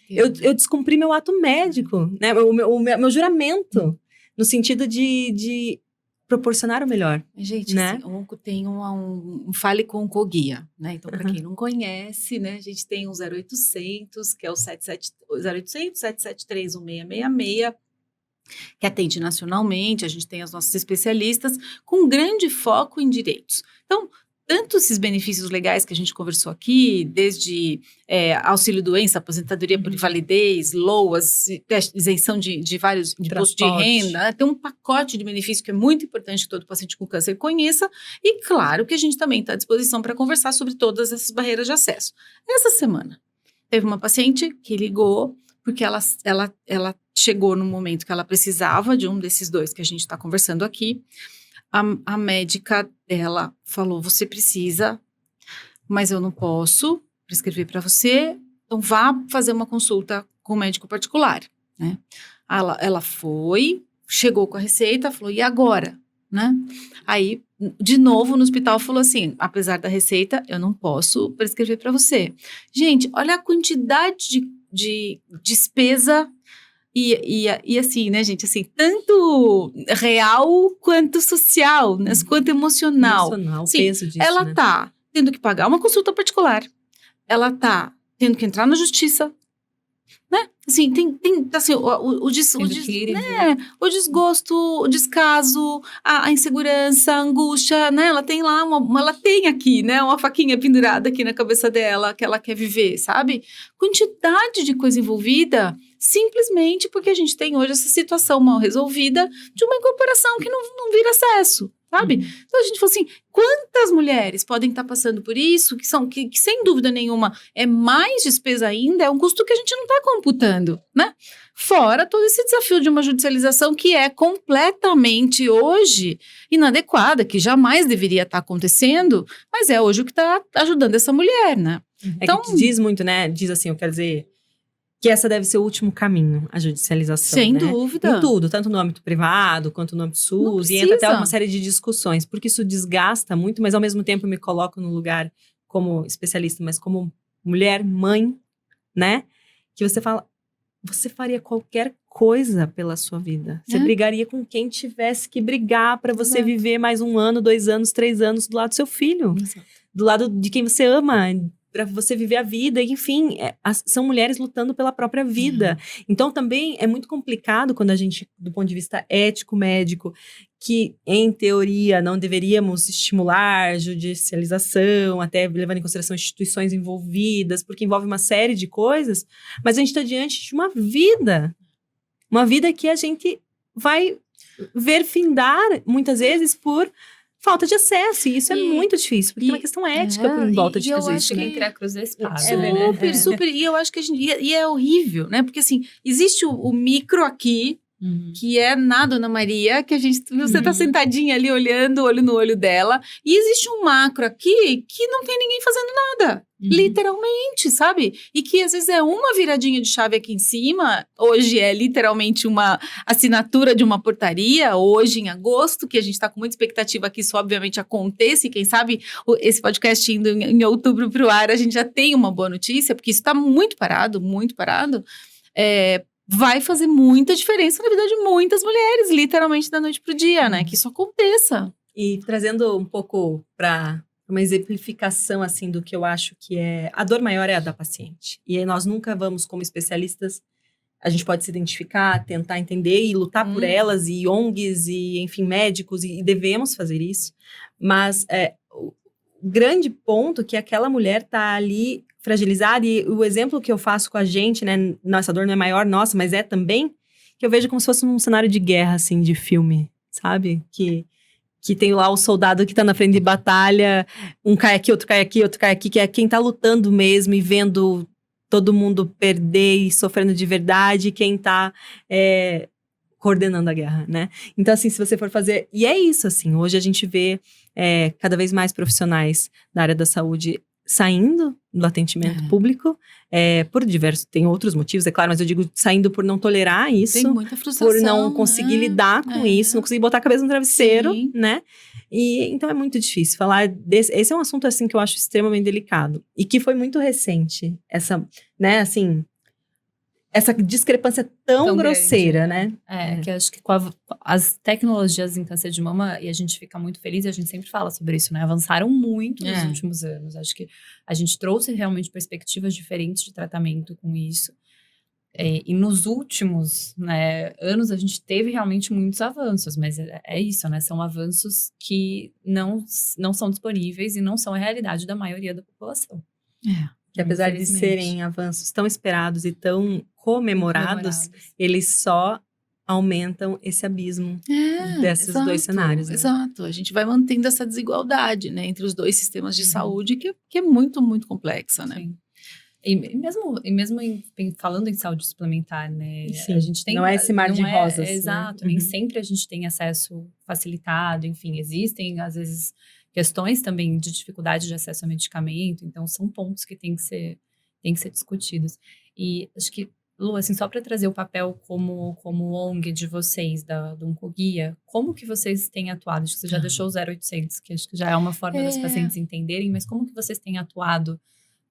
eu descumpri meu ato médico, né? O meu juramento. no sentido de proporcionar o melhor. Gente, né? assim, o Onco tem um Fale com o Oncoguia, né? Então, para quem não conhece, né, a gente tem um 0800, que é o 0800 773 1666, que atende nacionalmente. A gente tem as nossas especialistas com grande foco em direitos. Então, tanto esses benefícios legais que a gente conversou aqui, desde auxílio-doença, aposentadoria por invalidez, LOAS, isenção de vários impostos de renda, né? Tem um pacote de benefícios que é muito importante que todo paciente com câncer conheça, e claro que a gente também está à disposição para conversar sobre todas essas barreiras de acesso. Essa semana, teve uma paciente que ligou porque ela chegou no momento que ela precisava de um desses dois que a gente está conversando aqui. A médica dela falou: você precisa, mas eu não posso prescrever para você, então vá fazer uma consulta com um médico particular, né? Ela foi, chegou com a receita, falou: e agora? Né? Aí, de novo, no hospital falou assim: apesar da receita, eu não posso prescrever para você. Gente, olha a quantidade de despesa. E assim, né, gente, assim, tanto real quanto social, né, quanto emocional. O Sim, peso disso, ela né? tá tendo que pagar uma consulta particular, ela tá tendo que entrar na justiça, né? Assim, tem assim, o desgosto, o descaso, a insegurança, a angústia, né? Ela tem lá ela tem aqui, né, uma faquinha pendurada aqui na cabeça dela que ela quer viver, sabe? Quantidade de coisa envolvida, simplesmente porque a gente tem hoje essa situação mal resolvida de uma incorporação que não vira acesso, sabe? Então a gente falou assim: quantas mulheres podem estar passando por isso, que sem dúvida nenhuma é mais despesa ainda, é um custo que a gente não está computando, né? Fora todo esse desafio de uma judicialização que é completamente hoje inadequada, que jamais deveria estar acontecendo, mas é hoje o que está ajudando essa mulher, né? Então, que diz muito, né? Diz assim, eu quero dizer, que essa deve ser o último caminho, a judicialização, sem né? dúvida. Em tudo, tanto no âmbito privado, quanto no âmbito SUS, e entra até uma série de discussões, porque isso desgasta muito, mas ao mesmo tempo eu me coloco no lugar como especialista, mas como mulher, mãe, né? Que você fala, você faria qualquer coisa pela sua vida. Você brigaria com quem tivesse que brigar para você viver mais 1 ano, 2 anos, 3 anos do lado do seu filho. Exato. Do lado de quem você ama, para você viver a vida, enfim, são mulheres lutando pela própria vida. Então também é muito complicado quando a gente, do ponto de vista ético, médico, que em teoria não deveríamos estimular judicialização, até levando em consideração instituições envolvidas, porque envolve uma série de coisas, mas a gente está diante de uma vida que a gente vai ver findar muitas vezes por falta de acesso, e isso é muito difícil, porque é uma questão ética por volta de fazer isso, né? né? Entre a cruz da espada. Super, e eu acho que e é horrível, né? Porque assim, existe o micro aqui, que é na Dona Maria, que você tá sentadinha ali olhando, olho no olho dela, e existe um macro aqui que não tem ninguém fazendo nada. Literalmente, sabe? E que às vezes é uma viradinha de chave aqui em cima, hoje é literalmente uma assinatura de uma portaria, hoje em agosto, que a gente tá com muita expectativa que isso obviamente aconteça, e quem sabe esse podcast indo em outubro pro ar, a gente já tem uma boa notícia, porque isso tá muito parado, vai fazer muita diferença na vida de muitas mulheres, literalmente da noite pro dia, né? Que isso aconteça. E trazendo um pouco para uma exemplificação, assim, do que eu acho que é... A dor maior é a da paciente. E aí nós nunca vamos, como especialistas, a gente pode se identificar, tentar entender e lutar por elas, e ONGs, e enfim, médicos, e devemos fazer isso. Mas o grande ponto que aquela mulher tá ali fragilizada, e o exemplo que eu faço com a gente, né, nossa dor não é maior, nossa, mas é também, que eu vejo como se fosse um cenário de guerra, assim, de filme, sabe? Que tem lá o soldado que tá na frente de batalha, um cai aqui, outro cai aqui, outro cai aqui, que é quem tá lutando mesmo e vendo todo mundo perder e sofrendo de verdade, quem tá coordenando a guerra, né? Então, assim, se você for fazer... E é isso, assim, hoje a gente vê cada vez mais profissionais da área da saúde saindo do atendimento público, por diversos... Tem outros motivos, é claro, mas eu digo saindo por não tolerar isso. Tem muita frustração, por não conseguir lidar com isso, não conseguir botar a cabeça no travesseiro, né? E então é muito difícil falar desse... Esse é um assunto, assim, que eu acho extremamente delicado. E que foi muito recente, essa, né, assim... essa discrepância tão grosseira, grande, né? Que acho que as tecnologias em câncer de mama, e a gente fica muito feliz, e a gente sempre fala sobre isso, né? Avançaram muito nos últimos anos. Acho que a gente trouxe realmente perspectivas diferentes de tratamento com isso. E nos últimos, né, anos a gente teve realmente muitos avanços, mas é isso, né? São avanços que não são disponíveis e não são a realidade da maioria da população. Que apesar de serem avanços tão esperados e tão comemorados, eles só aumentam esse abismo desses dois cenários. Né? Exato, a gente vai mantendo essa desigualdade, né, entre os dois sistemas de saúde, que é muito, muito complexa, né? Sim. E mesmo falando em saúde suplementar, né? Sim, a gente tem, não é esse mar de rosas. Exato, né? Nem sempre a gente tem acesso facilitado, enfim, existem às vezes questões também de dificuldade de acesso a medicamento, então são pontos que têm que ser discutidos. E acho que, Lu, assim, só para trazer o papel como ONG de vocês, do Oncoguia, como que vocês têm atuado? Acho que você já deixou o 0800, que acho que já é uma forma dos pacientes entenderem, mas como que vocês têm atuado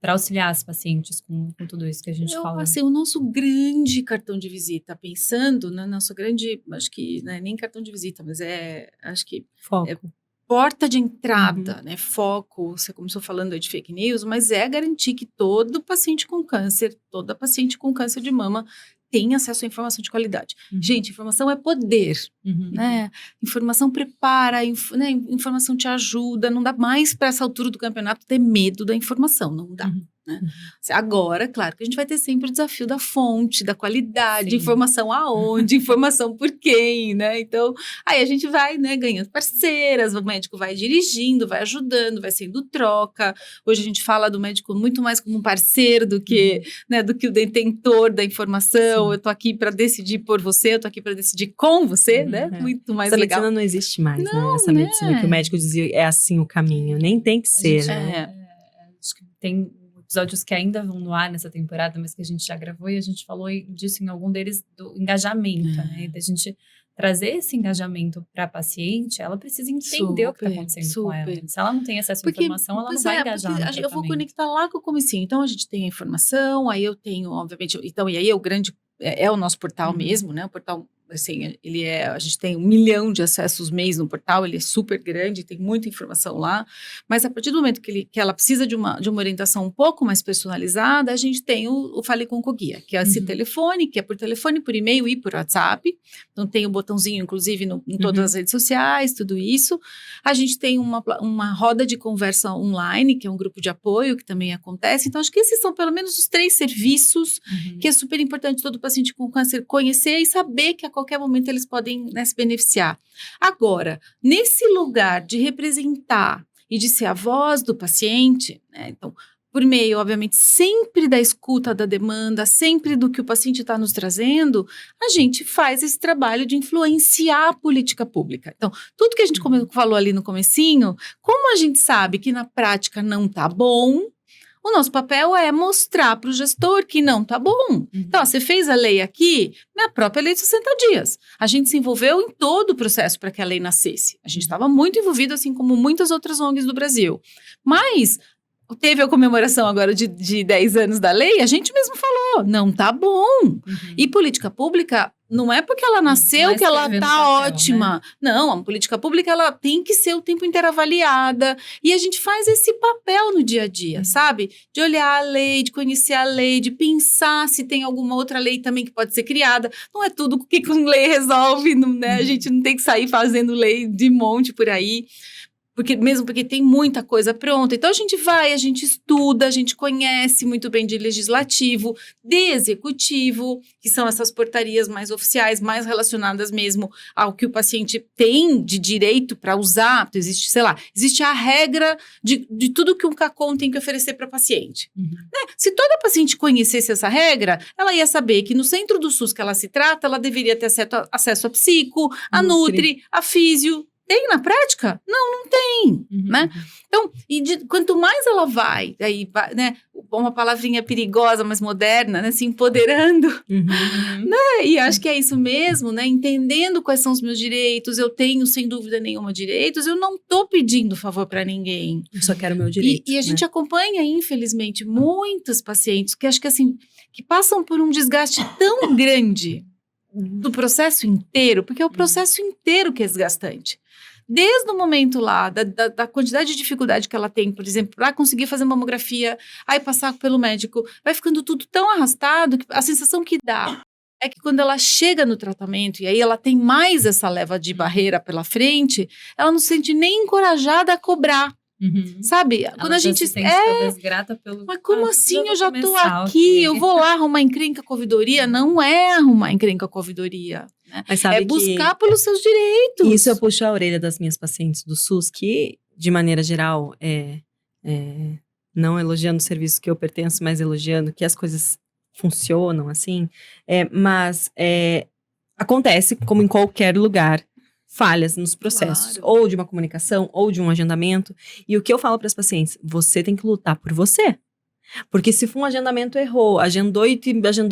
para auxiliar as pacientes com tudo isso que a gente fala? Assim, o nosso grande cartão de visita, pensando na nossa grande, acho que não é nem cartão de visita, mas acho que foco. Porta de entrada, né? Foco, você começou falando aí de fake news, mas garantir que todo paciente com câncer, toda paciente com câncer de mama tem acesso à informação de qualidade. Gente, informação é poder, né? Informação prepara, né? Informação te ajuda, não dá mais para essa altura do campeonato ter medo da informação, não dá. Né? Agora, claro que a gente vai ter sempre o desafio da fonte, da qualidade, informação aonde, informação por quem, né? Então, aí a gente vai, né, ganhando parceiras, o médico vai dirigindo, vai ajudando, vai sendo troca. Hoje a gente fala do médico muito mais como um parceiro do que, né, do que o detentor da informação. Eu tô aqui para decidir por você, eu tô aqui para decidir com você, né? Muito mais essa legal. Essa medicina não existe mais, né? Essa medicina que o médico dizia é assim o caminho, nem tem que ser, né? Acho que tem episódios que ainda vão no ar nessa temporada, mas que a gente já gravou e a gente falou disso em algum deles, do engajamento, né? Da gente trazer esse engajamento para a paciente, ela precisa entender o que está acontecendo com ela. Se ela não tem acesso à informação, ela não vai engajar. Eu vou conectar lá com o comecinho. Então, a gente tem a informação, aí eu tenho, obviamente, então, e aí o grande, é o nosso portal mesmo, né? O portal, assim, a gente tem 1 milhão de acessos mês no portal, ele é super grande, tem muita informação lá, mas a partir do momento que ela precisa de uma orientação um pouco mais personalizada, a gente tem o Fale com Oncoguia, que é esse telefone, que é por telefone, por e-mail e por WhatsApp, então tem o botãozinho, inclusive, em todas as redes sociais, tudo isso. A gente tem uma roda de conversa online, que é um grupo de apoio, que também acontece, então acho que esses são pelo menos os 3 serviços que é super importante todo paciente com câncer conhecer e saber que a qualquer momento eles podem, né, se beneficiar. Agora, nesse lugar de representar e de ser a voz do paciente, né, então, por meio, obviamente, sempre da escuta da demanda, sempre do que o paciente está nos trazendo, a gente faz esse trabalho de influenciar a política pública. Então, tudo que a gente falou ali no comecinho, como a gente sabe que na prática não está bom, o nosso papel é mostrar para o gestor que não está bom. Então, você fez a lei aqui, na própria lei de 60 dias. A gente se envolveu em todo o processo para que a lei nascesse. A gente estava muito envolvido, assim como muitas outras ONGs do Brasil. Mas teve a comemoração agora de 10 anos da lei, a gente mesmo falou, não está bom. E política pública, não é porque ela nasceu que ela está ótima. Né? Não, a política pública ela tem que ser o tempo inteiro avaliada. E a gente faz esse papel no dia a dia, sabe? De olhar a lei, de conhecer a lei, de pensar se tem alguma outra lei também que pode ser criada. Não é tudo que com lei resolve, não, né? A gente não tem que sair fazendo lei de monte por aí. Porque tem muita coisa pronta. Então, a gente vai, a gente estuda, a gente conhece muito bem de legislativo, de executivo, que são essas portarias mais oficiais, mais relacionadas mesmo ao que o paciente tem de direito para usar. Então, existe a regra de tudo que um CACOM tem que oferecer para paciente. Né? Se toda paciente conhecesse essa regra, ela ia saber que no centro do SUS que ela se trata, ela deveria ter acesso a psico, a Nutri, a físio, Tem na prática? Não tem, né? Então, quanto mais ela vai, né? Uma palavrinha perigosa, mas moderna, né? Se empoderando, né? E acho que é isso mesmo, né? Entendendo quais são os meus direitos, eu tenho, sem dúvida nenhuma, direitos, eu não tô pedindo favor para ninguém. Eu só quero o meu direito. E a gente acompanha, infelizmente, muitos pacientes que acho que assim, que passam por um desgaste tão grande do processo inteiro, porque é o processo inteiro que é desgastante. Desde o momento lá, da quantidade de dificuldade que ela tem, por exemplo, para conseguir fazer mamografia, aí passar pelo médico, vai ficando tudo tão arrastado que a sensação que dá é que quando ela chega no tratamento, e aí ela tem mais essa leva de barreira pela frente, ela não se sente nem encorajada a cobrar. Sabe? Quando a gente se sente talvez grata pelo... Mas como assim eu já tô aqui? Eu vou lá arrumar encrenca com a ouvidoria? Não é arrumar encrenca com a ouvidoria. Né? Mas sabe é buscar pelos seus direitos. Isso eu puxo a orelha das minhas pacientes do SUS, que, de maneira geral, não elogiando o serviço que eu pertenço, mas elogiando que as coisas funcionam, assim. Mas acontece, como em qualquer lugar, falhas nos processos, Claro. ou de uma comunicação, ou de um agendamento. E o que eu falo para as pacientes, você tem que lutar por você. Porque se for um agendamento errou, agendou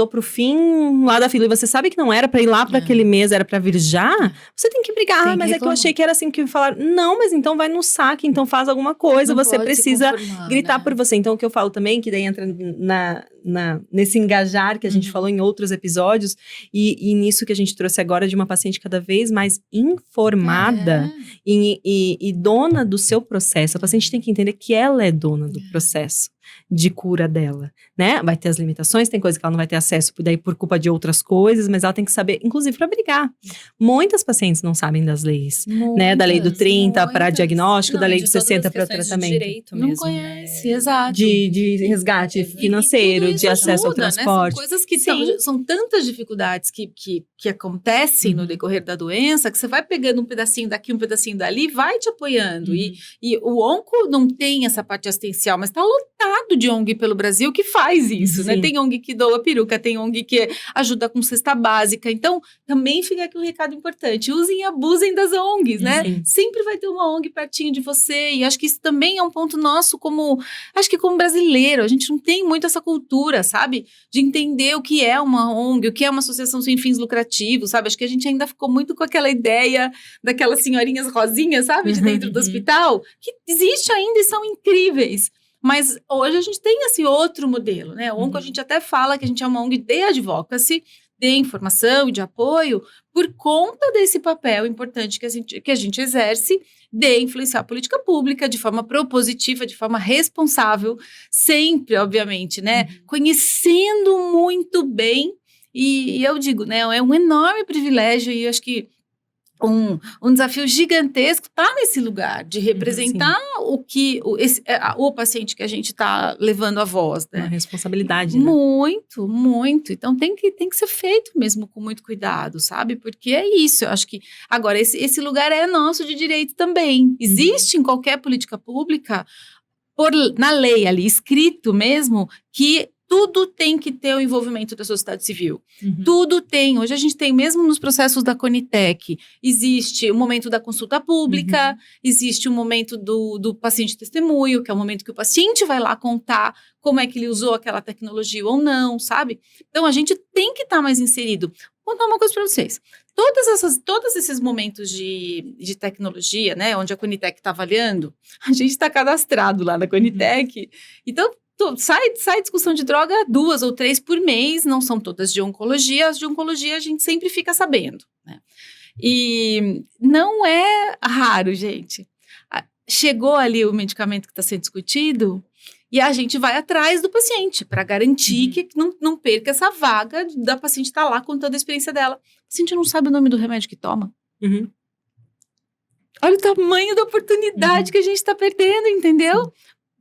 pro fim lá da fila, e você sabe que não era pra ir lá para aquele mês, era pra vir já, você tem que brigar. Mas é que eu achei que era assim que falaram. Não, mas então vai no saque, então faz alguma coisa, Não você pode se precisa conformar, gritar né? por você. Então o que eu falo também, que daí entra nesse engajar que a gente falou em outros episódios, e nisso que a gente trouxe agora de uma paciente cada vez mais informada e dona do seu processo. A paciente tem que entender que ela é dona do processo de cura dela, né? Vai ter as limitações, tem coisa que ela não vai ter acesso daí por culpa de outras coisas, mas ela tem que saber, inclusive para brigar. Muitas pacientes não sabem das leis, né? Da lei do 30 para diagnóstico, da lei do 60 para tratamento. Direito Não mesmo, conhece, né? exato. De resgate financeiro, tudo de isso acesso ao ajuda, né? transporte. São coisas que Sim. são tantas dificuldades que acontecem no decorrer da doença, que você vai pegando um pedacinho daqui, um pedacinho dali, vai te apoiando. E o onco não tem essa parte assistencial, mas está lotado de ONG pelo Brasil que faz isso, né? Sim. Tem ONG que doa peruca, tem ONG que ajuda com cesta básica. Então, também fica aqui um recado importante. Usem e abusem das ONGs, né? Sim. Sempre vai ter uma ONG pertinho de você. E acho que isso também é um ponto nosso como brasileiro. A gente não tem muito essa cultura, sabe? De entender o que é uma ONG, o que é uma associação sem fins lucrativos, sabe? Acho que a gente ainda ficou muito com aquela ideia daquelas senhorinhas rosinhas, sabe? De dentro do hospital, que existe ainda e são incríveis. Mas hoje a gente tem esse outro modelo, né? O ONCO a gente até fala que a gente é uma ONG de advocacy, de informação e de apoio, por conta desse papel importante que a gente exerce de influenciar a política pública de forma propositiva, de forma responsável, sempre, obviamente, né? Conhecendo muito bem, e eu digo, né? É um enorme privilégio e eu acho que um desafio gigantesco tá nesse lugar de representar o paciente que a gente está levando à voz, né? Uma responsabilidade, né? Muito, muito. Então tem que ser feito mesmo com muito cuidado, sabe? Porque é isso. Eu acho que agora esse lugar é nosso de direito também. Existe em qualquer política pública, na lei ali escrito mesmo, que tudo tem que ter o envolvimento da sociedade civil. Tudo tem. Hoje a gente tem, mesmo nos processos da Conitec, existe o momento da consulta pública, existe o momento do paciente testemunho, que é o momento que o paciente vai lá contar como é que ele usou aquela tecnologia ou não, sabe? Então, a gente tem que estar mais inserido. Vou contar uma coisa para vocês. Todos esses momentos de tecnologia, né, onde a Conitec está avaliando, a gente está cadastrado lá na Conitec. Então, sai discussão de droga 2 ou 3 por mês, não são todas de oncologia. As de oncologia a gente sempre fica sabendo, né? E não é raro, gente. Chegou ali o medicamento que está sendo discutido e a gente vai atrás do paciente para garantir que não perca essa vaga da paciente estar lá contando a experiência dela. O paciente não sabe o nome do remédio que toma. Olha o tamanho da oportunidade que a gente está perdendo, entendeu?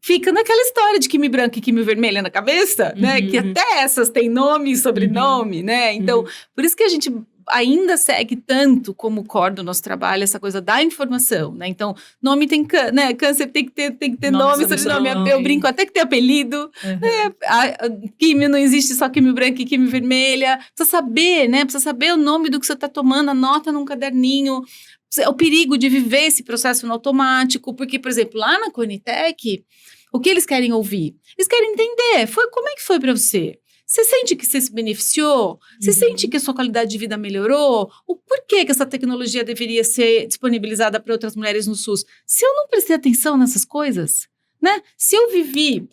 Fica naquela história de quimi branca e quimi vermelha na cabeça, né? Que até essas têm nome e sobrenome, né? Então, por isso que a gente ainda segue tanto como core do nosso trabalho essa coisa da informação, né? Então, nome tem né? Câncer tem que ter nome, sobrenome. Eu brinco até que ter apelido. Né? Químio não existe só químio branca e químio vermelha. Precisa saber, né? Precisa saber o nome do que você está tomando, anota num caderninho. o perigo de viver esse processo no automático, porque, por exemplo, lá na Conitec, o que eles querem ouvir? Eles querem entender, como é que foi para você? Você sente que você se beneficiou? Você sente que a sua qualidade de vida melhorou? O porquê que essa tecnologia deveria ser disponibilizada para outras mulheres no SUS? Se eu não prestei atenção nessas coisas, né? Se eu vivi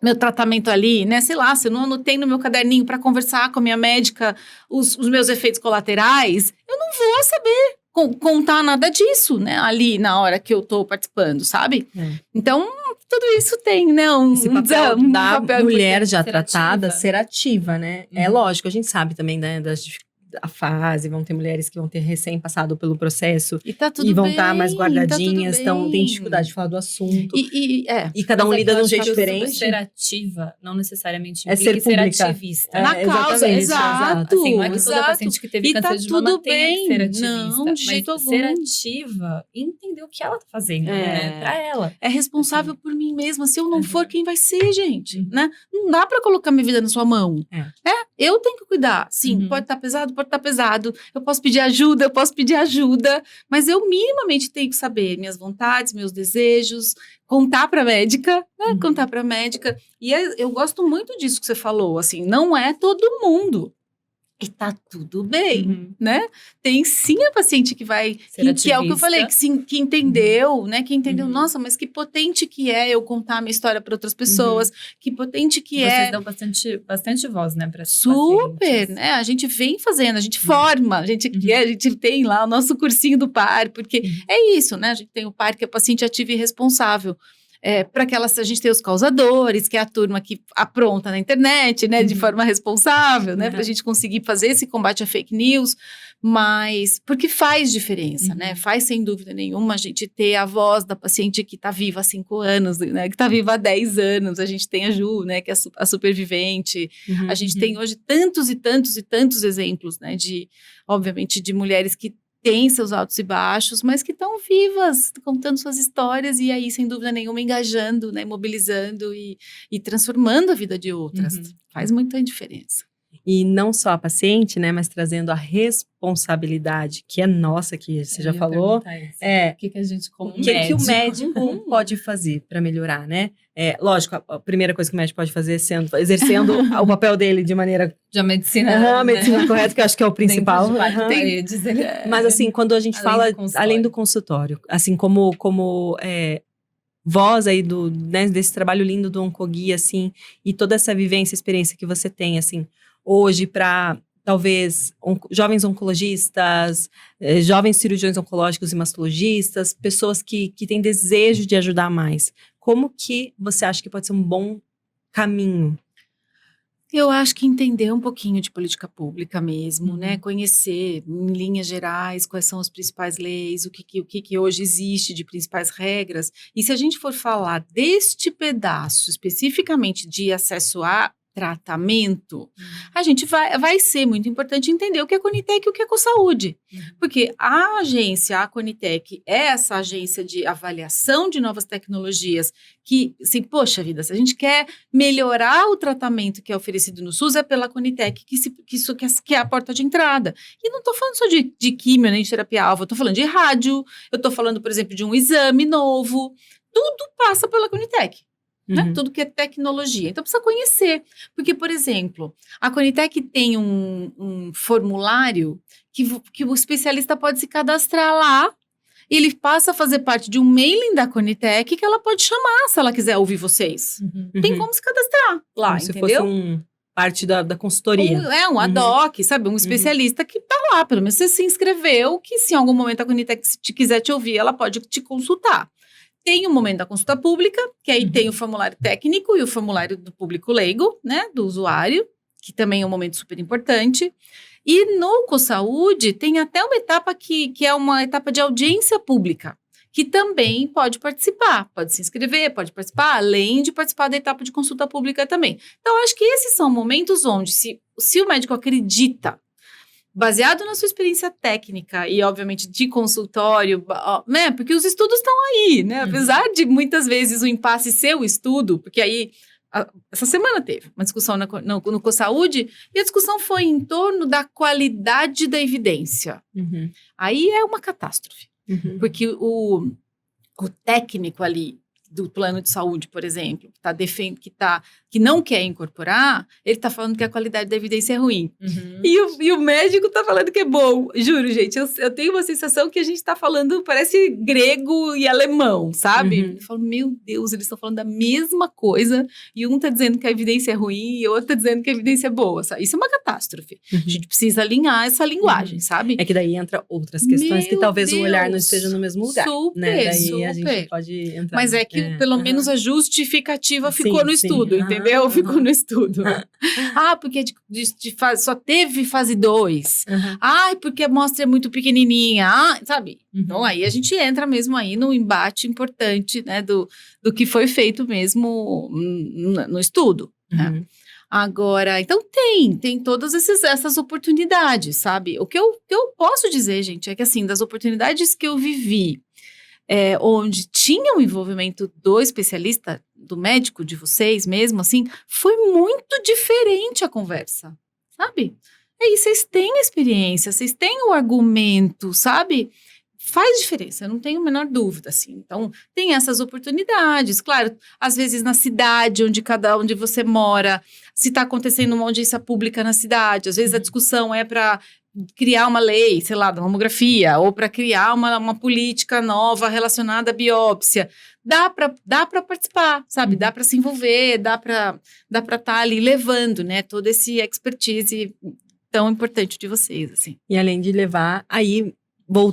meu tratamento ali, né? Sei lá, se eu não anotei no meu caderninho para conversar com a minha médica os meus efeitos colaterais, eu não vou saber contar nada disso, né? Ali na hora que eu tô participando, sabe? Então, tudo isso tem, né? Esse papel da papel mulher já ser tratada ativa. ser ativa, né? É lógico, a gente sabe também, né, a fase, vão ter mulheres que vão ter recém passado pelo processo E tá tudo e vão bem, estar mais guardadinhas, tá tudo tem bem. dificuldade de falar do assunto. E Cada um Mas é que lida eu de um acho jeito que diferente. Ser ativa não necessariamente É implica ser pública. ativista. na causa, exatamente, exato. Assim, não é que toda exato. paciente que teve E tá câncer de mama tudo tenha que bem. ser ativista. Não, de mas jeito ser algum. ativa e entender o que ela tá fazendo, É. né? Pra ela. É responsável por mim mesma. Se eu não for, quem vai ser, gente? Uhum. Né? Não dá pra colocar minha vida na sua mão. Eu tenho que cuidar. Sim, Uhum. pode estar pesado. Eu posso pedir ajuda. Mas eu minimamente tenho que saber minhas vontades, meus desejos, contar pra médica, né? Uhum. Contar pra médica. E eu gosto muito disso que você falou, assim, não é todo mundo. E tá tudo bem, Uhum. né? Tem sim a paciente que vai, Ser que é o que eu ativista. falei, que entendeu, né? Que entendeu, Uhum. nossa, mas que potente que é eu contar a minha história para outras pessoas, que potente que Vocês é. dão bastante voz, né? Pra esses Super, pacientes. né? A gente vem fazendo, a gente forma, a gente tem lá o nosso cursinho do par, porque é isso, né? A gente tem o par que é paciente ativo e responsável. Para a gente tem os causadores, que é a turma que apronta na internet, né, de forma responsável, né, para a gente conseguir fazer esse combate a fake news, mas porque faz diferença, né, faz sem dúvida nenhuma a gente ter a voz da paciente que está viva há 5 anos, né, que está viva há 10 anos, a gente tem a Ju, né, que é a supervivente, a gente tem hoje tantos e tantos e tantos exemplos, né, obviamente, de mulheres que têm seus altos e baixos, mas que estão vivas, contando suas histórias e aí, sem dúvida nenhuma, engajando, né, mobilizando e transformando a vida de outras. Faz muita diferença. E não só a paciente, né, mas trazendo a responsabilidade, que é nossa, que você já falou. O que a gente, como o que o médico pode fazer para melhorar, né? Lógico, a primeira coisa que o médico pode fazer é exercendo o papel dele de maneira... De a medicina. A medicina correta, que eu acho que é o principal. Mas assim, quando a gente fala além do consultório, assim, como voz aí desse trabalho lindo do Oncoguia, assim, e toda essa vivência, experiência que você tem, assim, hoje para talvez jovens oncologistas, jovens cirurgiões oncológicos e mastologistas, pessoas que têm desejo de ajudar mais. Como que você acha que pode ser um bom caminho? Eu acho que entender um pouquinho de política pública mesmo, né? Conhecer, em linhas gerais, quais são as principais leis, o que hoje existe de principais regras. E se a gente for falar deste pedaço, especificamente de acesso a tratamento, a gente vai ser muito importante entender o que é Conitec e o que é Consaúde. Porque a agência, a Conitec, é essa agência de avaliação de novas tecnologias que, assim, poxa vida, se a gente quer melhorar o tratamento que é oferecido no SUS, é pela Conitec que é a porta de entrada. E não estou falando só de químio, nem de terapia-alvo, eu estou falando de rádio, eu estou falando, por exemplo, de um exame novo. Tudo passa pela Conitec. Né? Tudo que é tecnologia. Então, precisa conhecer. Porque, por exemplo, a Conitec tem um formulário que o especialista pode se cadastrar lá. E ele passa a fazer parte de um mailing da Conitec que ela pode chamar se ela quiser ouvir vocês. Tem como se cadastrar lá, como entendeu? Se fosse parte da consultoria. Um ad hoc, sabe? Um especialista que tá lá. Pelo menos você se inscreveu, que se em algum momento a Conitec quiser te ouvir, ela pode te consultar. Tem o momento da consulta pública, que aí tem o formulário técnico e o formulário do público leigo, né, do usuário, que também é um momento super importante. E no Consaúde tem até uma etapa que é uma etapa de audiência pública, que também pode participar, pode se inscrever, pode participar, além de participar da etapa de consulta pública também. Então, acho que esses são momentos onde, se o médico acredita, baseado na sua experiência técnica e, obviamente, de consultório, né? Porque os estudos estão aí, né? Apesar de, muitas vezes, o impasse ser o estudo, porque aí essa semana teve uma discussão no CoSaúde, e a discussão foi em torno da qualidade da evidência. Aí é uma catástrofe. Porque o técnico ali do plano de saúde, por exemplo, que não quer incorporar, ele está falando que a qualidade da evidência é ruim. E o médico está falando que é bom. Juro, gente, eu tenho uma sensação que a gente está falando, parece grego e alemão, sabe? Eu falo, meu Deus, eles estão falando da mesma coisa, e um está dizendo que a evidência é ruim, e o outro está dizendo que a evidência é boa. Sabe? Isso é uma catástrofe. A gente precisa alinhar essa linguagem, sabe? É que daí entra outras questões que talvez o olhar não esteja no mesmo lugar. Super, né? Daí a gente pode entrar. Mas é que pelo menos a justificativa ficou no estudo, entendeu? Ficou no estudo. Porque só teve fase 2. Porque a amostra é muito pequenininha. Sabe? Então, aí a gente entra mesmo aí no embate importante, né? Do que foi feito mesmo no estudo. Né? Agora, então tem todas essas oportunidades, sabe? O que eu posso dizer, gente, é que assim, das oportunidades que eu vivi, onde tinha o envolvimento do especialista, do médico de vocês mesmo, assim, foi muito diferente a conversa, sabe? E vocês têm a experiência, vocês têm o argumento, sabe? Faz diferença, eu não tenho a menor dúvida, assim. Então, tem essas oportunidades. Claro, às vezes na cidade onde você mora, se está acontecendo uma audiência pública na cidade, às vezes a discussão é para criar uma lei, sei lá, da mamografia, ou para criar uma política nova relacionada à biópsia. Dá para participar, sabe? Dá para se envolver, dá para estar ali levando, né? Todo esse expertise tão importante de vocês, assim. E além de levar, aí,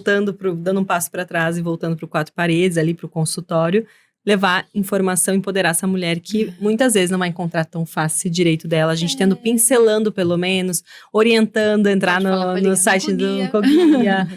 dando um passo para trás e voltando para o 4 paredes, ali para o consultório, levar informação, empoderar essa mulher que muitas vezes não vai encontrar tão fácil esse direito dela. A gente pincelando pelo menos, orientando, entrar no site do Oncoguia,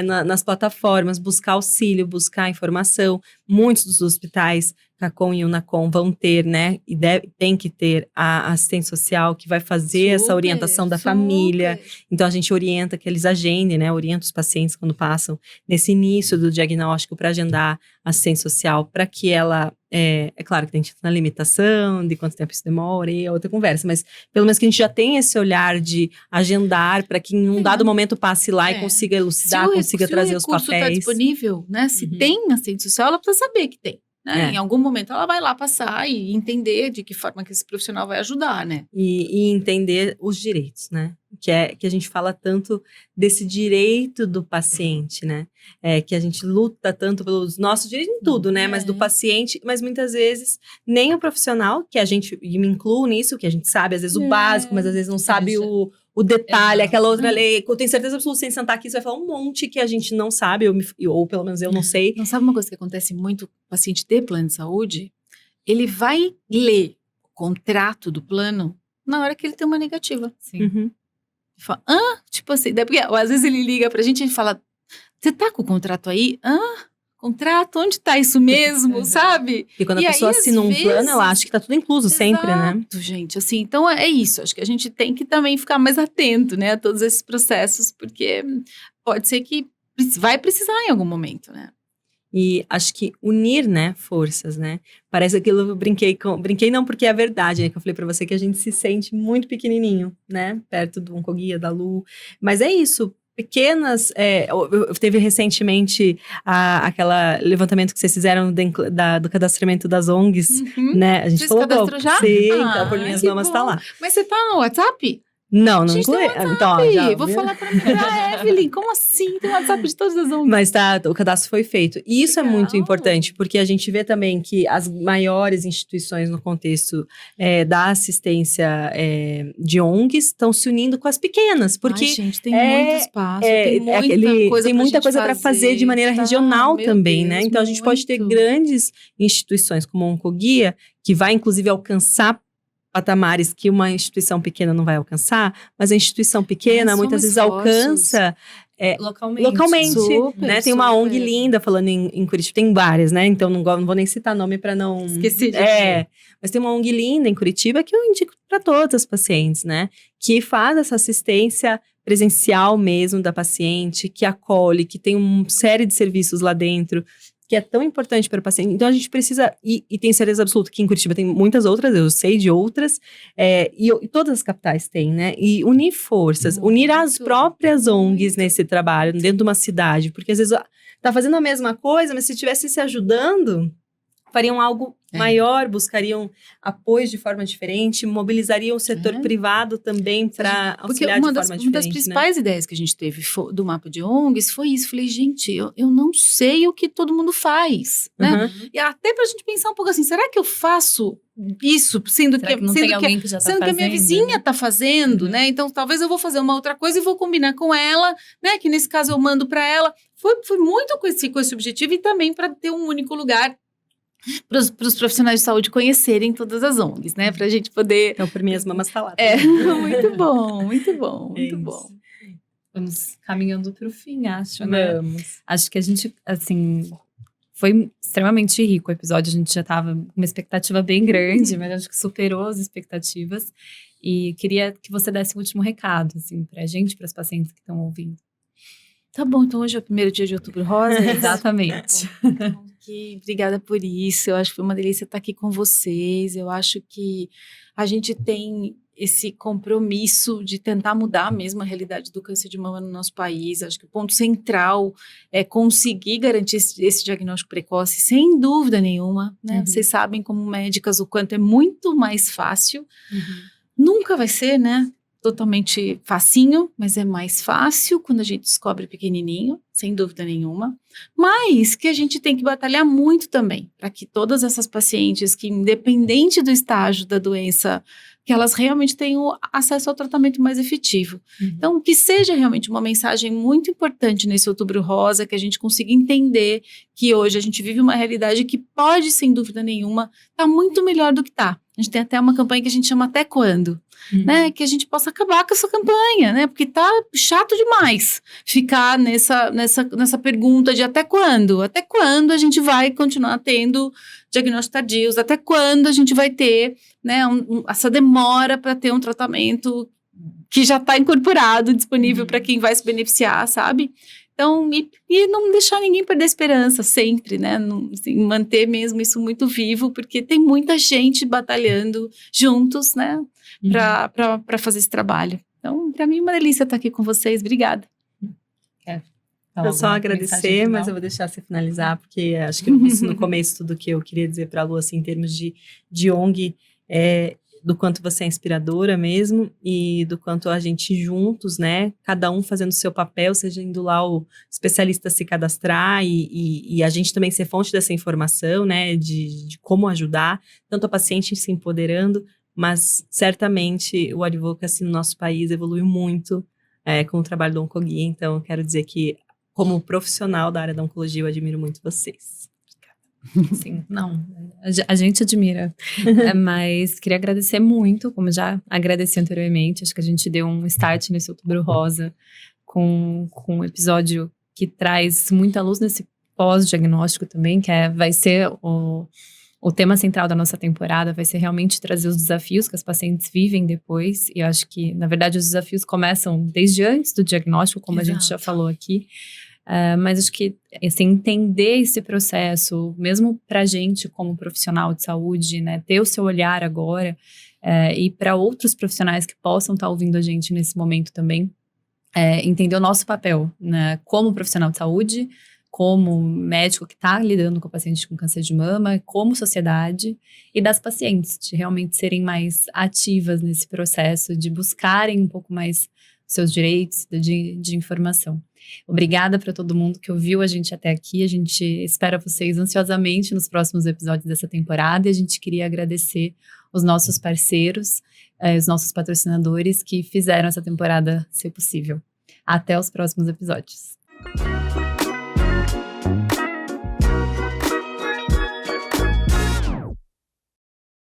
nas plataformas, buscar auxílio, buscar informação. Muitos dos hospitais, CACOM e UNACOM, vão ter, né, e tem que ter a assistente social que vai fazer essa orientação da família. Então, a gente orienta que eles agendem, né, orienta os pacientes quando passam nesse início do diagnóstico para agendar assistente social, para que ela, é claro que tem na limitação de quanto tempo isso demora e é outra conversa, mas pelo menos que a gente já tem esse olhar de agendar para que em um dado momento passe lá e consiga elucidar, consiga trazer os papéis. Se o recurso está disponível, né, se tem assistente social, ela precisa saber que tem. Né? Em algum momento ela vai lá passar e entender de que forma que esse profissional vai ajudar, né? E entender os direitos, né? Que a gente fala tanto desse direito do paciente, né? Que a gente luta tanto pelos nossos direitos em tudo, né? Mas do paciente, mas muitas vezes nem o profissional, que a gente, e me incluo nisso, que a gente sabe às vezes o básico, mas às vezes não sabe o detalhe, aquela outra lei. Eu tenho certeza absoluta, sem sentar aqui, você vai falar um monte que a gente não sabe, ou pelo menos eu não sei. Não sabe uma coisa que acontece muito com o paciente de plano de saúde? Ele vai ler o contrato do plano na hora que ele tem uma negativa. Sim. Ele fala, tipo assim, porque às vezes ele liga pra gente e fala, você tá com o contrato aí? Contrato, onde tá isso mesmo, sabe? E quando a pessoa assina um plano, ela acha que tá tudo incluso sempre, né? Exato, gente, assim, então é isso, acho que a gente tem que também ficar mais atento, né, a todos esses processos, porque pode ser que vai precisar em algum momento, né? E acho que unir, né, forças, né? Parece aquilo, eu brinquei não porque é verdade, né? Que eu falei pra você que a gente se sente muito pequenininho, né? Perto do Oncoguia, da Lu. Mas é isso. Pequenas, eu teve recentemente aquela levantamento que vocês fizeram do cadastramento das ONGs, né? A gente falou, já? Sim, então por minhas mamas tá lá. Mas você tá no WhatsApp? Não inclui. Então, vou falar pra Evelyn, como assim? Tem WhatsApp de todas as ONGs. Mas o cadastro foi feito. E isso é muito importante, porque a gente vê também que as maiores instituições no contexto da assistência de ONGs estão se unindo com as pequenas, porque gente, tem muito espaço, tem muita coisa para fazer de maneira regional também, né? Então a gente pode ter grandes instituições como a Oncoguia, que vai inclusive alcançar patamares que uma instituição pequena não vai alcançar, mas a instituição pequena muitas vezes alcança localmente, super, né? Tem uma ONG linda falando em Curitiba, tem várias, né? Então não vou nem citar nome para não esquecer. Mas tem uma ONG linda em Curitiba que eu indico para todas as pacientes, né? Que faz essa assistência presencial mesmo da paciente, que acolhe, que tem uma série de serviços lá dentro, que é tão importante para o paciente. Então, a gente precisa, e tenho certeza absoluta que em Curitiba tem muitas outras, eu sei de outras, e todas as capitais têm, né? E unir forças, unir as próprias ONGs nesse trabalho, dentro de uma cidade, porque às vezes tá fazendo a mesma coisa, mas se estivesse se ajudando, fariam algo maior, buscariam apoio de forma diferente, mobilizariam o setor privado também para auxiliar de forma diferente. Uma das principais ideias que a gente teve do mapa de ONGs foi isso. Falei, gente, eu não sei o que todo mundo faz, né? E até pra gente pensar um pouco assim, será que eu faço isso, sendo que não tem alguém que já tá fazendo, que a minha vizinha tá fazendo, né? Então, talvez eu vou fazer uma outra coisa e vou combinar com ela, né? Que nesse caso eu mando para ela. Foi muito com esse objetivo e também para ter um único lugar para os profissionais de saúde conhecerem todas as ONGs, né? Para a gente poder... Então, por mim, as mamas tá lá. Muito bom, muito bom, muito bom. Vamos caminhando para o fim, acho, né? Vamos. Acho que a gente, assim, foi extremamente rico o episódio. A gente já tava com uma expectativa bem grande, mas acho que superou as expectativas. E queria que você desse um último recado, assim, pra gente, para os pacientes que estão ouvindo. Tá bom, então hoje é o primeiro dia de Outubro Rosa. Exatamente. Obrigada por isso, eu acho que foi uma delícia estar aqui com vocês, eu acho que a gente tem esse compromisso de tentar mudar mesmo a realidade do câncer de mama no nosso país. Acho que o ponto central é conseguir garantir esse diagnóstico precoce, sem dúvida nenhuma, né? Vocês sabem como médicas o quanto é muito mais fácil, nunca vai ser, né? Totalmente facinho, mas é mais fácil quando a gente descobre pequenininho, sem dúvida nenhuma, mas que a gente tem que batalhar muito também, para que todas essas pacientes que, independente do estágio da doença, que elas realmente tenham acesso ao tratamento mais efetivo. Então, que seja realmente uma mensagem muito importante nesse Outubro Rosa, que a gente consiga entender que hoje a gente vive uma realidade que pode, sem dúvida nenhuma, estar muito melhor do que está. A gente tem até uma campanha que a gente chama Até Quando? Né, que a gente possa acabar com essa campanha, né, porque tá chato demais ficar nessa pergunta de até quando a gente vai continuar tendo diagnósticos tardios, até quando a gente vai ter, né, essa demora para ter um tratamento que já está incorporado, disponível para quem vai se beneficiar, sabe? Então, e não deixar ninguém perder a esperança sempre, né? Assim, manter mesmo isso muito vivo, porque tem muita gente batalhando juntos, né? Para fazer esse trabalho. Então, para mim, é uma delícia estar aqui com vocês. Obrigada. Eu só agradecer, mas eu vou deixar você finalizar, porque acho que eu disse no começo tudo que eu queria dizer para a Lu, assim, em termos de ONG, do quanto você é inspiradora mesmo e do quanto a gente juntos, né, cada um fazendo o seu papel, seja indo lá o especialista se cadastrar e a gente também ser fonte dessa informação, né, de como ajudar, tanto a paciente se empoderando, mas certamente o advocacy no nosso país evoluiu muito com o trabalho do Oncoguia, então eu quero dizer que como profissional da área da oncologia eu admiro muito vocês. Sim, não, a gente admira, mas queria agradecer muito, como já agradeci anteriormente, acho que a gente deu um start nesse Outubro Rosa com um episódio que traz muita luz nesse pós-diagnóstico também, que vai ser o tema central da nossa temporada, vai ser realmente trazer os desafios que as pacientes vivem depois, e eu acho que, na verdade, os desafios começam desde antes do diagnóstico, como a gente já falou aqui, mas acho que assim, entender esse processo, mesmo pra gente como profissional de saúde, né, ter o seu olhar agora, e para outros profissionais que possam estar ouvindo a gente nesse momento também, entender o nosso papel, né, como profissional de saúde, como médico que está lidando com pacientes com câncer de mama, como sociedade, e das pacientes, de realmente serem mais ativas nesse processo, de buscarem um pouco mais seus direitos de informação. Obrigada para todo mundo que ouviu a gente até aqui. A gente espera vocês ansiosamente nos próximos episódios dessa temporada. E a gente queria agradecer os nossos parceiros, os nossos patrocinadores que fizeram essa temporada ser possível. Até os próximos episódios.